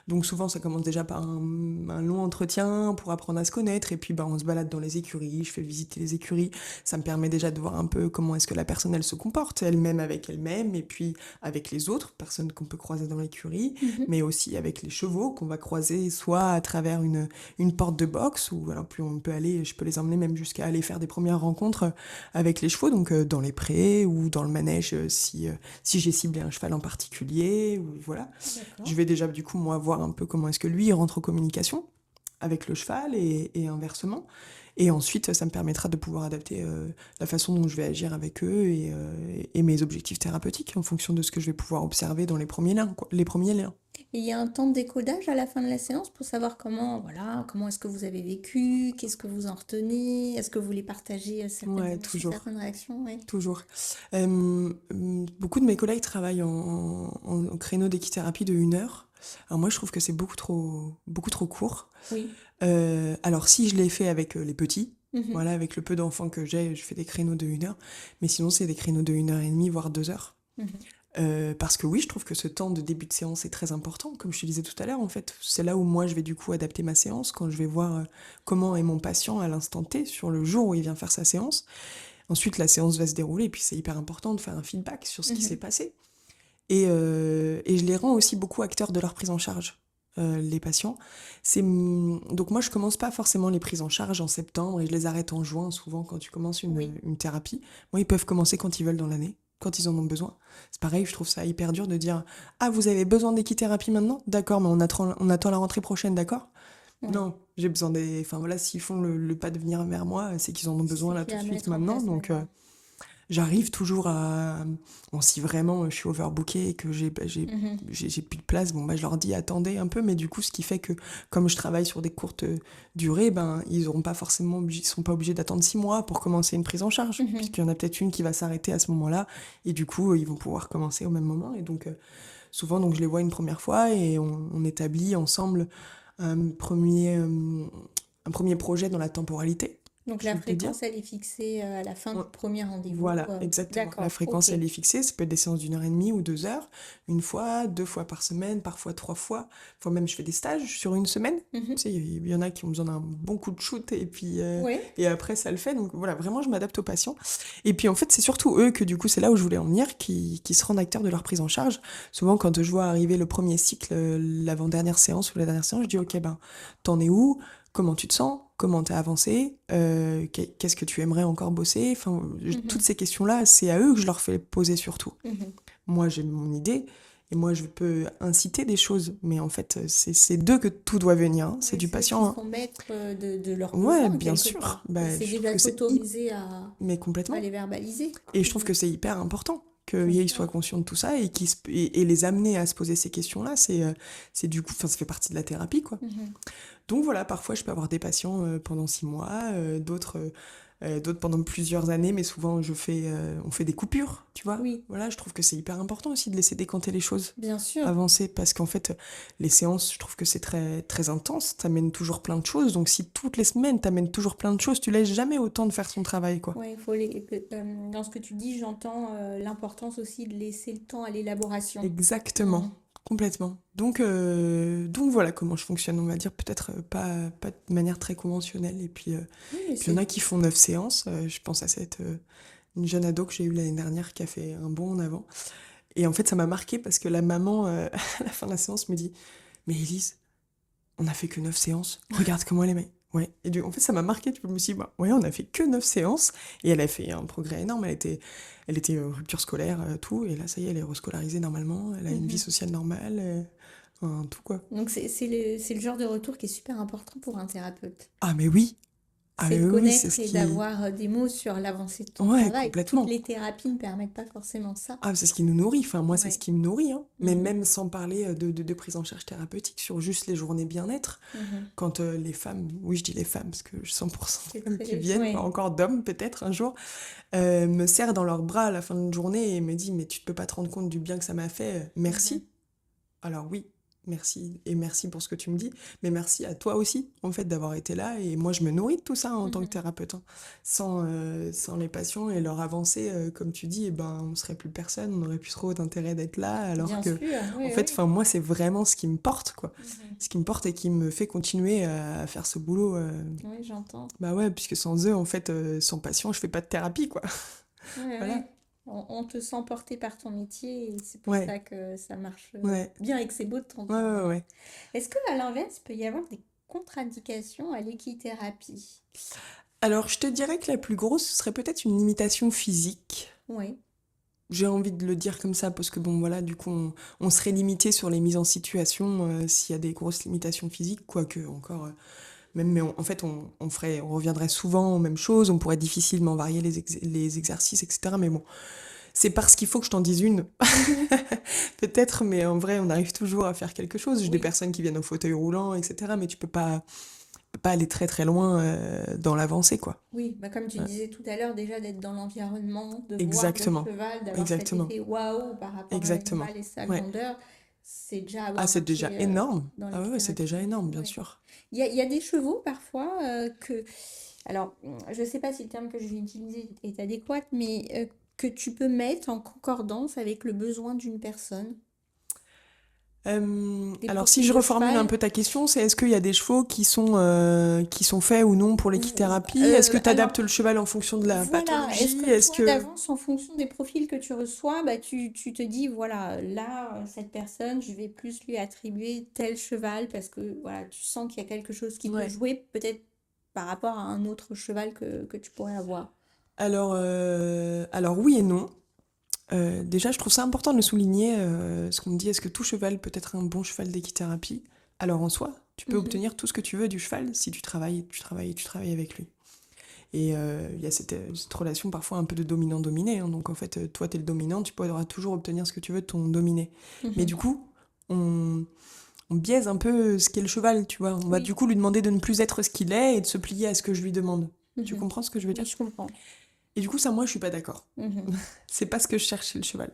Donc souvent, ça commence déjà par un long entretien pour apprendre à se connaître. Et puis, ben, on se balade dans les écuries, je fais visiter les écuries. Ça me permet déjà de voir un peu comment est-ce que la personne, elle se comporte, elle-même avec elle-même, et puis avec les autres personnes qu'on peut croiser dans l'écurie, mais aussi avec les chevaux qu'on va croiser soit à travers une porte de boxe, ou alors plus on peut aller, je peux les emmener même jusqu'à aller faire des premières rencontres avec les chevaux, donc dans les prés ou dans le manège si j'ai ciblé un cheval en particulier, ou voilà. D'accord. Je vais déjà du coup moi voir un peu comment est-ce que lui il rentre en communication avec le cheval et inversement. Et ensuite, ça me permettra de pouvoir adapter la façon dont je vais agir avec eux et mes objectifs thérapeutiques en fonction de ce que je vais pouvoir observer dans les premiers liens, quoi, les premiers liens. Et il y a un temps de décodage à la fin de la séance pour savoir comment, voilà, comment est-ce que vous avez vécu, qu'est-ce que vous en retenez, est-ce que vous voulez partager certaines Ouais, émotions, toujours. certaines réactions, ouais. Toujours. Beaucoup de mes collègues travaillent en créneau d'équithérapie de 1 heure. Alors moi, je trouve que c'est beaucoup trop court. Oui. Alors si je l'ai fait avec les petits, Mhm. voilà, avec le peu d'enfants que j'ai, je fais des créneaux de 1 heure. Mais sinon, c'est des créneaux de 1 heure et demie, voire 2 heures. Mhm. Parce que oui, je trouve que ce temps de début de séance est très important, comme je te disais tout à l'heure, en fait. C'est là où moi, je vais du coup adapter ma séance, quand je vais voir comment est mon patient à l'instant T, sur le jour où il vient faire sa séance. Ensuite, la séance va se dérouler, et puis c'est hyper important de faire un feedback sur ce qui s'est passé. Et je les rends aussi beaucoup acteurs de leur prise en charge, les patients. Donc moi, je commence pas forcément les prises en charge en septembre, et je les arrête en juin, souvent, quand tu commences Oui. une thérapie. Moi, ils peuvent commencer quand ils veulent dans l'année, quand ils en ont besoin. C'est pareil, je trouve ça hyper dur de dire « Ah, vous avez besoin d'équithérapie maintenant? D'accord, mais on attend la rentrée prochaine, d'accord ?» Ouais. Non, j'ai besoin des... Enfin voilà, s'ils font le pas de venir vers moi, c'est qu'ils en ont besoin C'est là qu'il y tout a de à suite mettre en maintenant. place Donc maintenant. j'arrive toujours à... Bon, si vraiment je suis overbookée et que j'ai Mhm. plus de place, bon bah je leur dis attendez un peu, mais du coup ce qui fait que comme je travaille sur des courtes durées, ben ils sont pas obligés d'attendre 6 mois pour commencer une prise en charge, Mhm. puisqu'il y en a peut-être une qui va s'arrêter à ce moment-là, et du coup ils vont pouvoir commencer au même moment. Et donc souvent donc je les vois une première fois et on établit ensemble un premier, euh, un premier projet dans la temporalité, Donc je la vais te dire. fréquence, elle est fixée à la fin Ouais. du premier rendez-vous. Voilà, exactement. La D'accord, fréquence, ok. elle est fixée. Ça peut être des séances d'1 heure et demie ou 2 heures, une fois, 2 fois par semaine, parfois 3 fois. Fois même, je fais des stages sur une semaine. Mhm. Tu sais, il y en a qui ont besoin d'un bon coup de shoot et puis Ouais. et après ça le fait. Donc voilà, vraiment, je m'adapte aux patients. Et puis en fait, c'est surtout eux que du coup, c'est là où je voulais en venir, qui se rendent acteurs de leur prise en charge. Souvent, quand je vois arriver le premier cycle, l'avant-dernière séance ou la dernière séance, je dis ok, ben, t'en es où? Comment tu te sens? Comment t'as avancé? Qu'est-ce que tu aimerais encore bosser? Enfin, toutes Mhm. ces questions-là, c'est à eux que je leur fais poser surtout. Mhm. Moi, j'ai mon idée et moi, je peux inciter des choses, mais en fait, c'est d'eux que tout doit venir, hein. C'est Ouais, du c'est eux qui patient, hein. sont maîtres de leurs Ouais, besoins bien quelque sûr. part. Et Bah, c'est je trouve déjà que s'autoriser mais à complètement. les verbaliser. Et je trouve que c'est hyper important Bien qu'ils soient sûr. conscients de tout ça et les amener à se poser ces questions-là, c'est du coup, enfin, ça fait partie de la thérapie, quoi. Mhm. Donc voilà, parfois je peux avoir des patients pendant 6 mois, d'autres pendant plusieurs années, mais souvent on fait des coupures, tu vois. Oui, Voilà, je trouve que c'est hyper important aussi de laisser décanter les choses, bien sûr. avancer, parce qu'en fait, les séances, je trouve que c'est très, très intense, t'amènes toujours plein de choses, donc si toutes les semaines t'amènes toujours plein de choses, tu laisses jamais autant de faire son travail, quoi. Ouais, il faut dans ce que tu dis, j'entends l'importance aussi de laisser le temps à l'élaboration. Exactement, Mhm. complètement. Donc voilà comment je fonctionne, on va dire, peut-être pas de manière très conventionnelle, et puis... Oui, mais Puis il y en a c'est... qui font 9 séances. Je pense à une jeune ado que j'ai eue l'année dernière qui a fait un bond en avant. Et en fait, ça m'a marqué parce que la maman, à la fin de la séance, me dit: Mais Élise, on a fait que 9 séances. Regarde comment elle est. Ouais. En fait, ça m'a marqué. Je me suis dit: Bah, ouais, on a fait que 9 séances. Et elle a fait un progrès énorme. Elle était rupture scolaire, tout. Et là, ça y est, elle est rescolarisée normalement. Elle a une vie Mhm. sociale normale. Enfin, tout quoi. Donc c'est le genre de retour qui est super important pour un thérapeute. Ah, mais oui. Ah, C'est mais de oui, oui, c'est connaître ce et qui. d'avoir des mots sur l'avancée de ton Ouais, travail. Toutes complètement. les thérapies ne permettent pas forcément ça. Ah, c'est ce qui nous nourrit. Enfin, moi, c'est ce Ouais. qui me nourrit, hein. Mais Mhm. même sans parler de prise en charge thérapeutique, sur juste les journées bien-être, Mhm. quand les femmes, oui, je dis les femmes, parce que je 100% de C'est femmes qui très... viennent, pas Ouais. encore d'hommes peut-être un jour, me serrent dans leurs bras à la fin de journée et me disent: Mais tu ne peux pas te rendre compte du bien que ça m'a fait, Mhm. merci. Alors oui, merci, et merci pour ce que tu me dis, mais merci à toi aussi, en fait, d'avoir été là. Et moi, je me nourris de tout ça, hein, en tant que Mhm. thérapeute, hein. Sans les patients et leur avancée, comme tu dis, eh ben, on serait plus personne, on n'aurait plus trop d'intérêt d'être là, alors Bien que, sûr, en oui, fait, oui. enfin, moi, c'est vraiment ce qui me porte, quoi. Mhm. Ce qui me porte et qui me fait continuer à faire ce boulot. Oui, j'entends. Bah ouais, puisque sans eux, en fait, sans patients, je fais pas de thérapie, quoi. Oui, Voilà. oui. On te sent porté par ton métier et c'est pour Ouais, ça que ça marche ouais, bien et que c'est beau de ouais, t'entendre, ouais, hein. ouais. Est-ce qu'à l'inverse, il peut y avoir des contre-indications à l'équithérapie? Alors, je te dirais que la plus grosse, ce serait peut-être une limitation physique. Oui. J'ai envie de le dire comme ça parce que bon voilà, du coup on serait limité sur les mises en situation s'il y a des grosses limitations physiques, quoique encore mais en fait, on reviendrait souvent aux mêmes choses, on pourrait difficilement varier les exercices, etc. Mais bon, c'est parce qu'il faut que je t'en dise une. Peut-être, mais en vrai, on arrive toujours à faire quelque chose. J'ai des Oui. personnes qui viennent au fauteuil roulant, etc. Mais tu peux pas aller très très loin dans l'avancée, quoi. Oui, bah comme tu Ouais. disais tout à l'heure, déjà d'être dans l'environnement, de voir le Exactement, cheval, d'avoir cet exactement, effet waouh par rapport à exactement. l'animal et sa Ouais. grandeur, c'est déjà Ah, avoir c'est un déjà pied énorme. dans Ah ouais, c'est déjà l'équitation. énorme, bien Ouais. sûr. Il y a des chevaux parfois que, alors je ne sais pas si le terme que je vais utiliser est adéquat, mais que tu peux mettre en concordance avec le besoin d'une personne. Des Alors, si profils je de reformule un cheval. peu ta question, c'est est-ce qu'il y a des chevaux qui sont faits ou non pour l'équithérapie? Est-ce que tu Alors, adaptes le cheval en fonction de la voilà, est-ce pathologie? que Est-ce toi, que... d'avance, en fonction des profils que tu reçois, bah, tu te dis, voilà, là, cette personne, je vais plus lui attribuer tel cheval parce que voilà, tu sens qu'il y a quelque chose qui peut Ouais. jouer peut-être par rapport à un autre cheval que tu pourrais avoir. Alors oui et non. Déjà, je trouve ça important de le souligner, ce qu'on me dit, est-ce que tout cheval peut être un bon cheval d'équithérapie? Alors en soi, tu peux Mhm, obtenir tout ce que tu veux du cheval si tu travailles, tu travailles, tu travailles avec lui. Et il y a cette relation parfois un peu de dominant-dominé, hein. Donc en fait, toi, t'es le dominant, tu pourras toujours obtenir ce que tu veux de ton dominé. Mais du mhm. coup, on, on biaise un peu ce qu'est le cheval, tu vois. On va du Oui, coup lui demander de ne plus être ce qu'il est et de se plier à ce que je lui demande. Tu mhm. comprends ce que je veux Oui, dire? je comprends. Et du coup, ça, moi, je suis pas d'accord. Mhm, C'est pas ce que je cherche chez le cheval.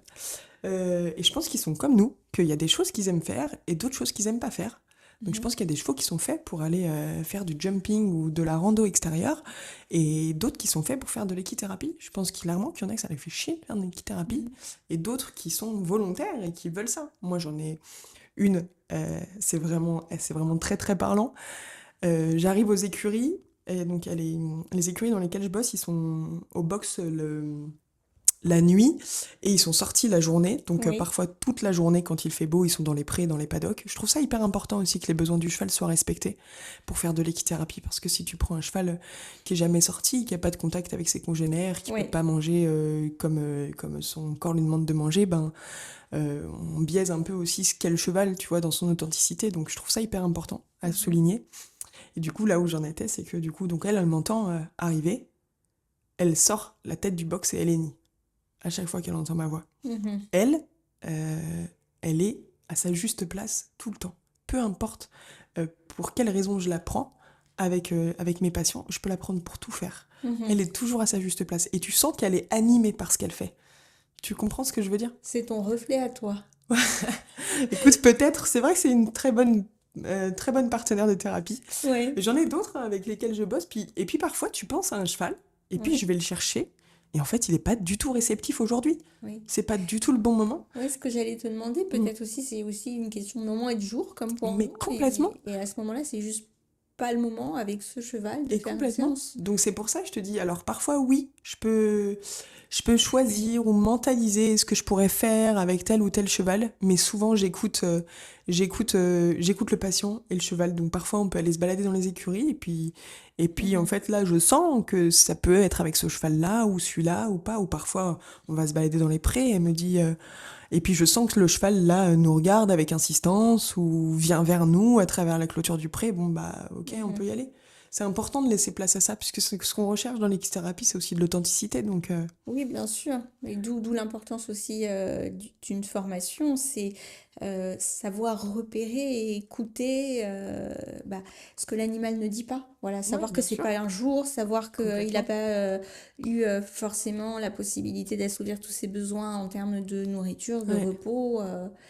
Et je pense qu'ils sont comme nous, qu'il y a des choses qu'ils aiment faire et d'autres choses qu'ils aiment pas faire. Donc je mhm, pense qu'il y a des chevaux qui sont faits pour aller faire du jumping ou de la rando extérieure et d'autres qui sont faits pour faire de l'équithérapie. Je pense clairement qu'il y en a que ça les fait chier de faire de l'équithérapie mhm, et d'autres qui sont volontaires et qui veulent ça. Moi j'en ai une, c'est vraiment très très parlant. J'arrive aux écuries et donc les écuries dans lesquelles je bosse, ils sont au box la nuit et ils sont sortis la journée, donc oui, parfois toute la journée quand il fait beau, ils sont dans les prés, dans les paddocks. Je trouve ça hyper important aussi que les besoins du cheval soient respectés pour faire de l'équithérapie, parce que si tu prends un cheval qui est jamais sorti, qui a pas de contact avec ses congénères, qui peut oui. pas manger comme son corps lui demande de manger, ben on biaise un peu aussi ce qu'est le cheval, tu vois, dans son authenticité. Donc je trouve ça hyper important à Mhm, souligner. Et du coup là où j'en étais, c'est que du coup donc elle m'entend arriver, elle sort la tête du box et elle hennit à chaque fois qu'elle entend ma voix. mhm. Elle, elle est à sa juste place tout le temps. Peu importe pour quelle raison je la prends avec mes patients, je peux la prendre pour tout faire. Elle Mhm. est toujours à sa juste place. Et tu sens qu'elle est animée par ce qu'elle fait. Tu comprends ce que je veux dire? C'est ton reflet à toi. Écoute, peut-être, c'est vrai que c'est une très bonne partenaire de thérapie. Oui, J'en ai d'autres avec lesquels je bosse. Et puis parfois, tu penses à un cheval, et puis je oui, vais le chercher. Et en fait, il n'est pas du tout réceptif aujourd'hui. oui. C'est pas du tout le bon moment. Oui, ce que j'allais te demander, Mm. peut-être aussi, c'est aussi une question de moment et de jour, comme pour Mais nous. complètement. Et à ce moment-là, c'est juste pas le moment avec ce cheval de Et faire une complètement. séance. Donc c'est pour ça que je te dis, alors parfois oui, je peux choisir ou mentaliser ce que je pourrais faire avec tel ou tel cheval, mais souvent j'écoute le patient et le cheval. Donc parfois on peut aller se balader dans les écuries et puis en Mhm, fait là je sens que ça peut être avec ce cheval-là ou celui-là ou pas, ou parfois on va se balader dans les prés et elle me dit et puis je sens que le cheval là nous regarde avec insistance ou vient vers nous à travers la clôture du pré. Bon bah ok, on peut mhm. y aller. C'est important de laisser place à ça, puisque ce qu'on recherche dans l'équithérapie, c'est aussi de l'authenticité. Donc, Oui, bien sûr. Et d'où l'importance aussi d'une formation, c'est savoir repérer et écouter bah, ce que l'animal ne dit pas. Voilà, ouais, savoir que bien c'est sûr, pas un jour, savoir qu'il n'a complètement. pas eu forcément la possibilité d'assouvir tous ses besoins en termes de nourriture, de Ouais. repos.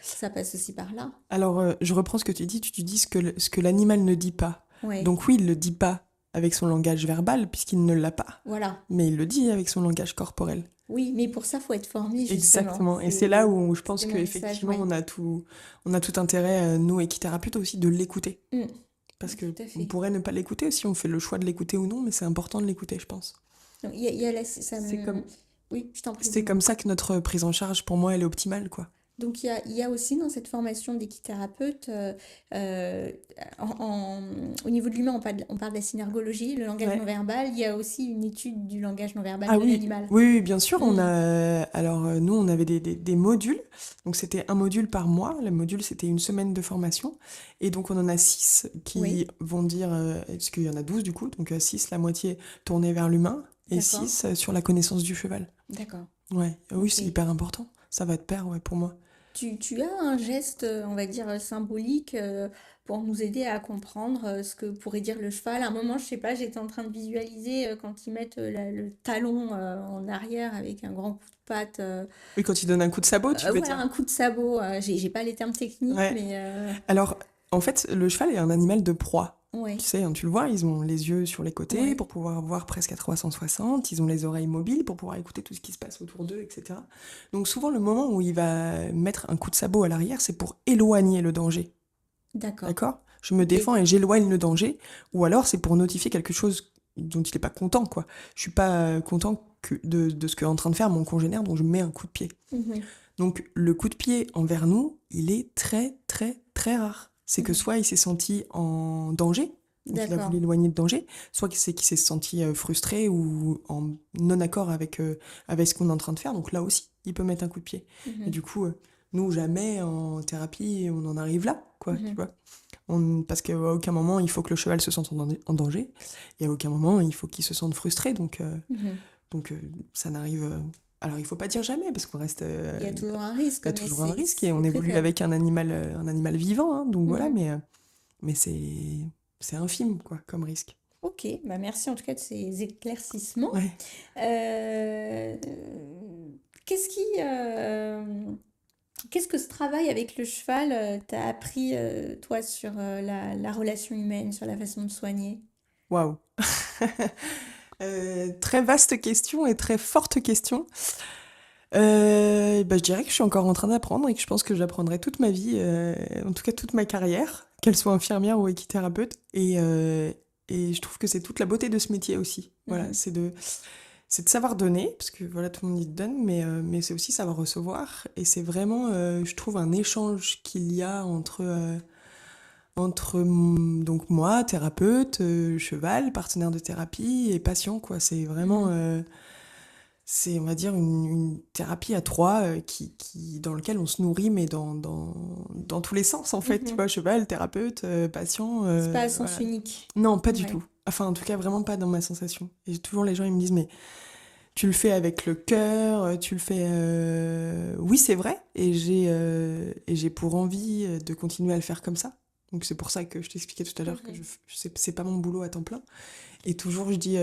Ça passe aussi par là. Alors, je reprends ce que tu dis ce que l'animal ne dit pas. Oui, Donc oui, il le dit pas avec son langage verbal, puisqu'il ne l'a pas. voilà. Mais il le dit avec son langage corporel. Oui, mais pour ça, faut être formé justement. Exactement. Et c'est là où je pense C'était mon message, qu'effectivement, oui. on a tout intérêt, nous, équithérapeutes aussi, de l'écouter. Mm, Parce que tout à on fait. pourrait ne pas l'écouter si on fait le choix de l'écouter ou non, mais c'est important de l'écouter, je pense. Donc, ça C'est me... comme, Oui, je t'en prie, c'est dis-moi. comme ça que notre prise en charge, pour moi, elle est optimale, quoi. Donc il y a aussi dans cette formation d'équithérapeute, euh, au niveau de l'humain, on parle de la synergologie, le langage non Ouais. verbal. Il y a aussi une étude du langage non verbal Ah de oui, l'animal. oui, oui, bien sûr. Hmm, Alors, nous, on avait des modules. Donc, c'était un module par mois. Le module, c'était une semaine de formation. Et donc, on en a 6 oui, qui vont dire, parce qu'il y en a 12 du coup, donc 6, la moitié tournée vers l'humain, et d'accord, 6 sur la connaissance du cheval. d'accord, Ouais, oui, c'est ok. hyper important. Ça va de pair, ouais, pour moi. Tu as un geste, on va dire, symbolique pour nous aider à comprendre ce que pourrait dire le cheval. À un moment, je sais pas, j'étais en train de visualiser quand ils mettent le talon en arrière avec un grand coup de patte. Oui, quand il donne un coup de sabot, tu veux Voilà, dire. un coup de sabot. J'ai pas les termes techniques, Ouais. mais Alors, en fait, le cheval est un animal de proie. ouais, Tu sais, hein, tu le vois, ils ont les yeux sur les côtés ouais, pour pouvoir voir presque à 360, ils ont les oreilles mobiles pour pouvoir écouter tout ce qui se passe autour d'eux, etc. Donc souvent, le moment où il va mettre un coup de sabot à l'arrière, c'est pour éloigner le danger. d'accord. D'accord? Je me Ok. défends et j'éloigne le danger, ou alors c'est pour notifier quelque chose dont il n'est pas content, quoi. Je suis pas content de ce qu'est en train de faire mon congénère, donc je mets un coup de pied. Mhm, Donc le coup de pied envers nous, il est très très très rare. C'est que mhm. soit il s'est senti en danger, donc il a D'accord. voulu éloigner de danger, soit c'est qu'il s'est senti frustré ou en non-accord avec ce qu'on est en train de faire, donc là aussi, il peut mettre un coup de pied. Et Mhm, du coup, nous, jamais en thérapie, on en arrive là, quoi, tu mhm, vois. Parce qu'à aucun moment, il faut que le cheval se sente en danger, et à aucun moment, il faut qu'il se sente frustré, mhm. donc ça n'arrive... alors, il faut pas dire jamais, parce qu'on reste... Il y a toujours un il risque, y a mais toujours un risque et c'est on très évolue faible. avec un animal vivant, hein, donc voilà, Mhm. mais c'est infime, quoi, comme risque. Ok, bah merci en tout cas de ces éclaircissements. Ouais. Euh, qu'est-ce qui, qu'est-ce que ce travail avec le cheval t'a appris, toi, sur la relation humaine, sur la façon de soigner? Waouh. Très vaste question et très forte question. Bah, je dirais que je suis encore en train d'apprendre et que je pense que j'apprendrai toute ma vie, en tout cas toute ma carrière, qu'elle soit infirmière ou équithérapeute. Et je trouve que c'est toute la beauté de ce métier aussi. Voilà, Mhm, c'est de savoir donner, parce que voilà, tout le monde y donne, mais c'est aussi savoir recevoir. Et c'est vraiment, je trouve, un échange qu'il y a entre donc moi, thérapeute, cheval, partenaire de thérapie et patient, quoi. C'est vraiment, mhm, c'est, on va dire, une thérapie à trois dans lequel on se nourrit, mais dans tous les sens, en fait. Tu mhm. vois, cheval, thérapeute, patient, C'est pas à sens voilà. unique. Non, pas du Ouais. tout. Enfin, en tout cas, vraiment pas dans ma sensation. Et toujours, les gens, ils me disent, mais tu le fais avec le cœur, tu le fais... Oui, c'est vrai, et j'ai pour envie de continuer à le faire comme ça. Donc c'est pour ça que je t'expliquais tout à l'heure que Mhm. c'est pas mon boulot à temps plein. Et toujours je dis,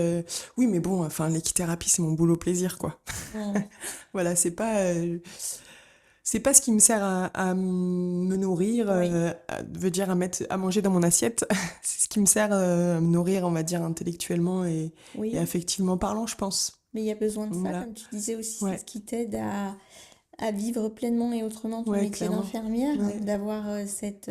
oui, mais bon, enfin, l'équithérapie, c'est mon boulot plaisir, quoi. Mhm. Voilà, c'est pas ce qui me sert à me nourrir, Oui, veut dire à mettre à manger dans mon assiette. C'est ce qui me sert à me nourrir, on va dire, intellectuellement et oui. affectivement parlant, je pense. Mais il y a besoin de ça, Voilà. comme tu disais aussi, c'est Ouais, ce qui t'aide à vivre pleinement et autrement ton ouais, métier clairement. d'infirmière, Ouais, d'avoir cette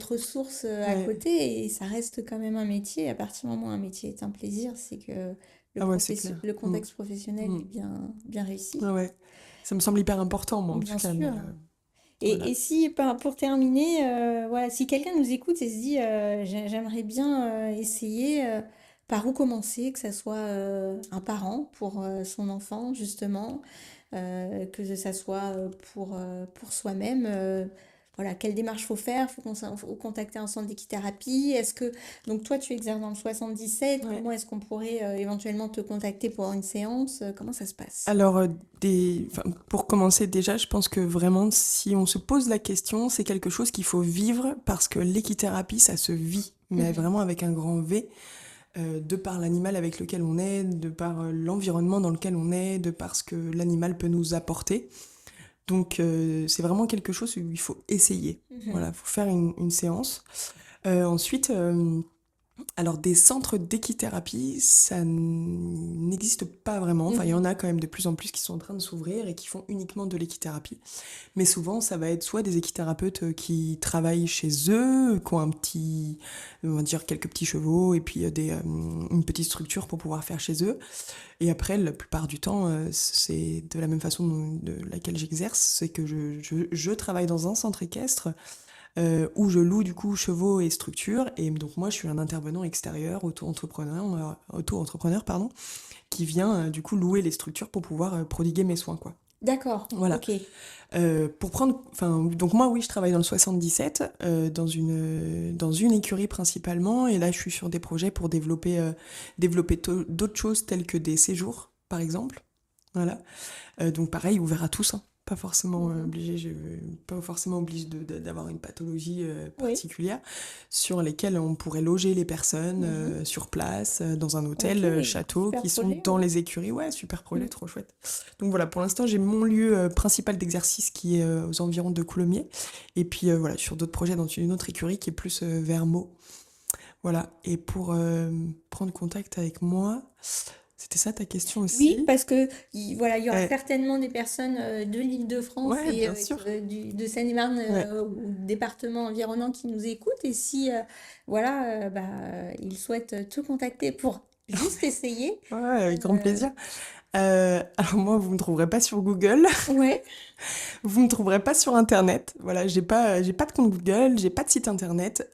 ressource à ouais. côté, et ça reste quand même un métier. À partir du moment où un métier est un plaisir, c'est que Ah ouais, c'est clair. le Mm, contexte professionnel mm. est bien Ouais, réussi. ouais. Ça me semble hyper important, moi, en tout Bien cas, sûr. voilà. Et si, pour terminer, voilà, si quelqu'un nous écoute et se dit, j'aimerais bien essayer, par où commencer, que ça soit un parent pour son enfant, justement, que ça soit pour soi-même, voilà, quelle démarche faut faire, faut contacter un centre d'équithérapie. Donc toi, tu exerces dans le 77, Ouais. comment est-ce qu'on pourrait éventuellement te contacter pour une séance? Comment ça se passe? Alors, enfin, pour commencer déjà, je pense que vraiment, si on se pose la question, c'est quelque chose qu'il faut vivre parce que l'équithérapie, ça se vit, mais Mhm, vraiment avec un grand V, de par l'animal avec lequel on est, de par l'environnement dans lequel on est, de par ce que l'animal peut nous apporter. Donc, c'est vraiment quelque chose où il faut essayer. mhm, Voilà, il faut faire une séance. Ensuite, alors des centres d'équithérapie, ça n'existe n'existe pas vraiment. Enfin, il y en a quand même de plus en plus qui sont en train de s'ouvrir et qui font uniquement de l'équithérapie. Mais souvent, ça va être soit des équithérapeutes qui travaillent chez eux, qui ont on va dire quelques petits chevaux et puis une petite structure pour pouvoir faire chez eux. Et après, la plupart du temps, c'est de la même façon de laquelle j'exerce, c'est que je travaille dans un centre équestre où je loue du coup chevaux et structures. Et donc moi, je suis un intervenant extérieur, auto-entrepreneur, pardon, qui vient du coup louer les structures pour pouvoir prodiguer mes soins, quoi. D'accord, Voilà. ok. Donc moi, oui, je travaille dans le 77, dans une écurie principalement, et là, je suis sur des projets pour développer d'autres choses telles que des séjours, par exemple. Voilà. Donc pareil, ouvert à tous, hein. Pas forcément obligé d'avoir une pathologie Oui. particulière, sur lesquelles on pourrait loger les personnes sur place, dans un hôtel, Ok, château, super qui sont projet, dans ouais. les écuries. Ouais, super projet, trop chouette. Donc voilà, pour l'instant, j'ai mon lieu principal d'exercice qui est aux environs de Coulommiers. Et puis voilà, sur d'autres projets dans une autre écurie qui est plus vers Meaux. Voilà. Et pour prendre contact avec moi, c'était ça ta question Oui, aussi? parce que voilà, il y aura Ouais, certainement des personnes de l'Île-de-France ouais, et bien sûr. de Seine-et-Marne Ouais. ou départements environnants qui nous écoutent. Et si voilà, ils souhaitent te contacter pour juste essayer. Ouais, avec grand euh, plaisir. Alors moi, vous me trouverez pas sur Google, ouais, vous me trouverez pas sur Internet. Voilà, j'ai pas de compte Google, j'ai pas de site Internet,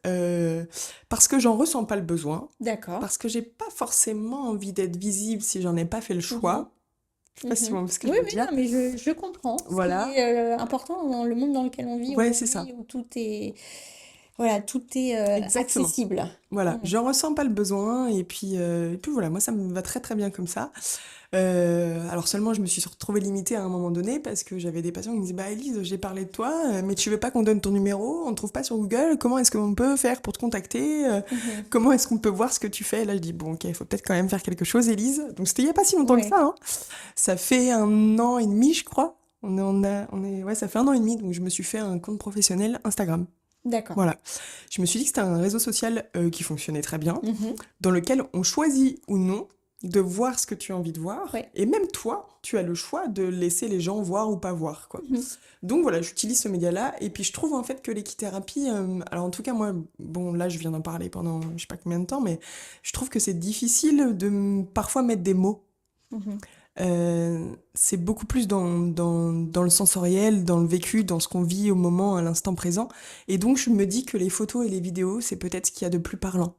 parce que j'en ressens pas le besoin, d'accord. parce que j'ai pas forcément envie d'être visible si j'en ai pas fait le Mhm, choix. Je sais pas si vous mhm. voyez ce que je Oui, veux oui, dire. non, mais je comprends. Ce qui Voilà. est important dans le monde dans lequel on vit Ouais, c'est ça. aujourd'hui, où voilà, tout est Exactement. accessible. Voilà, Mhm. j'en ressens pas le besoin et puis voilà, moi ça me va très très bien comme ça. Alors seulement je me suis retrouvée limitée à un moment donné parce que j'avais des patients qui me disaient bah Elise, j'ai parlé de toi, mais tu veux pas qu'on donne ton numéro, on ne trouve pas sur Google, comment est-ce qu'on peut faire pour te contacter, Mhm. comment est-ce qu'on peut voir ce que tu fais? Là je dis bon ok, il faut peut-être quand même faire quelque chose Elise. Donc c'était il y a pas si longtemps que ça, Ouais, hein. Ça fait 1 an et demi je crois. Ouais, ça fait 1 an et demi, donc je me suis fait un compte professionnel Instagram. d'accord. Voilà. Je me suis dit que c'était un réseau social qui fonctionnait très bien, Mhm. dans lequel on choisit ou non de voir ce que tu as envie de voir. Ouais. Et même toi, tu as le choix de laisser les gens voir ou pas voir, quoi. Mhm. Donc voilà, j'utilise ce média-là. Et puis je trouve en fait que l'équithérapie, alors en tout cas moi, bon là je viens d'en parler pendant je sais pas combien de temps, mais je trouve que c'est difficile de parfois mettre des mots. Mhm. C'est beaucoup plus dans le sensoriel, dans le vécu, dans ce qu'on vit au moment, à l'instant présent. Et donc, je me dis que les photos et les vidéos, c'est peut-être ce qu'il y a de plus parlant.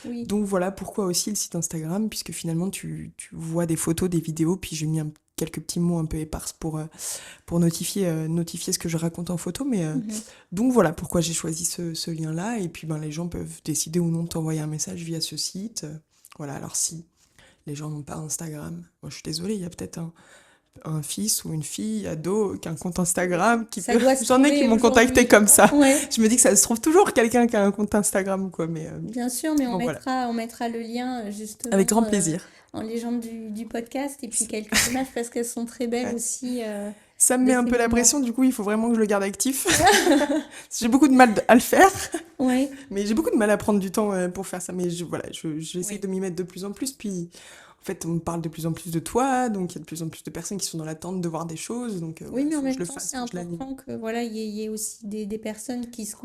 Oui, Donc voilà pourquoi aussi le site Instagram, puisque finalement, tu vois des photos, des vidéos, puis j'ai mis quelques petits mots un peu éparses pour notifier ce que je raconte en photo. mhm. Donc voilà pourquoi j'ai choisi ce lien-là. Et puis ben, les gens peuvent décider ou non de t'envoyer un message via ce site. Voilà, alors si les gens n'ont pas Instagram. Moi, je suis désolée, il y a peut-être un fils ou une fille ado qui a un compte Instagram qui Ça peut. doit se J'en ai qui trouver m'ont contacté aujourd'hui. comme ça. Ouais, Je me dis que ça se trouve toujours quelqu'un qui a un compte Instagram, quoi. Mais bien sûr, mais bon, voilà. on mettra le lien Avec justement grand plaisir. en légende du podcast et puis quelques images parce qu'elles sont très belles Ouais. aussi Ça me de met un ces peu la moments. pression, du coup, il faut vraiment que je le garde actif. J'ai beaucoup de mal à le faire, Ouais, mais j'ai beaucoup de mal à prendre du temps pour faire ça. Mais voilà, j'essaie oui. de m'y mettre de plus en plus. Puis, en fait, on me parle de plus en plus de toi, donc il y a de plus en plus de personnes qui sont dans l'attente de voir des choses. Donc, Oui, voilà, il mais en faut que je même le temps, fasse, c'est faut que je l'anime. important que voilà, il y ait aussi des personnes qui se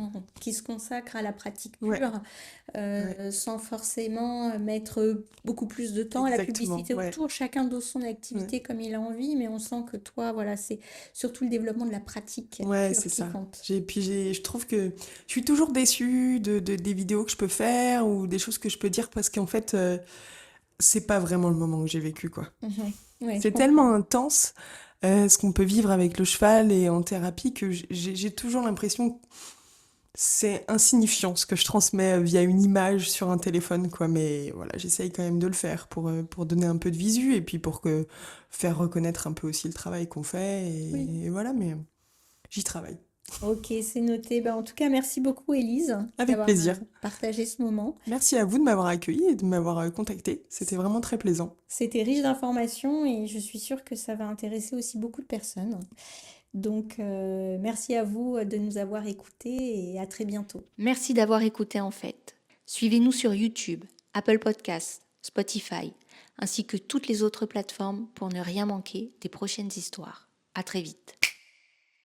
consacrent à la pratique Ouais, pure, ouais, sans forcément mettre beaucoup plus de temps à la exactement. publicité Ouais, autour. Chacun dose son ouais. activité comme il a envie, mais on sent que toi, voilà, c'est surtout le développement de la pratique Ouais, pure c'est qui ça. compte. Je trouve que je suis toujours déçue des vidéos que je peux faire ou des choses que je peux dire parce qu'en fait, c'est pas vraiment le moment que j'ai vécu, quoi. Mhm. Ouais, je C'est tellement comprends. intense, ce qu'on peut vivre avec le cheval et en thérapie que j'ai toujours l'impression que c'est insignifiant ce que je transmets via une image sur un téléphone, quoi. Mais voilà, j'essaye quand même de le faire pour donner un peu de visu et puis faire reconnaître un peu aussi le travail qu'on fait Oui. et voilà, mais j'y travaille. Ok, c'est noté. Ben, en tout cas, merci beaucoup, Élise, Avec d'avoir plaisir. partagé ce moment. Merci à vous de m'avoir accueilli et de m'avoir contacté. C'était vraiment très plaisant. C'était riche d'informations et je suis sûre que ça va intéresser aussi beaucoup de personnes. Donc, merci à vous de nous avoir écoutés et à très bientôt. Merci d'avoir écouté en fait. Suivez-nous sur YouTube, Apple Podcasts, Spotify. ainsi que toutes les autres plateformes pour ne rien manquer des prochaines histoires. À très vite.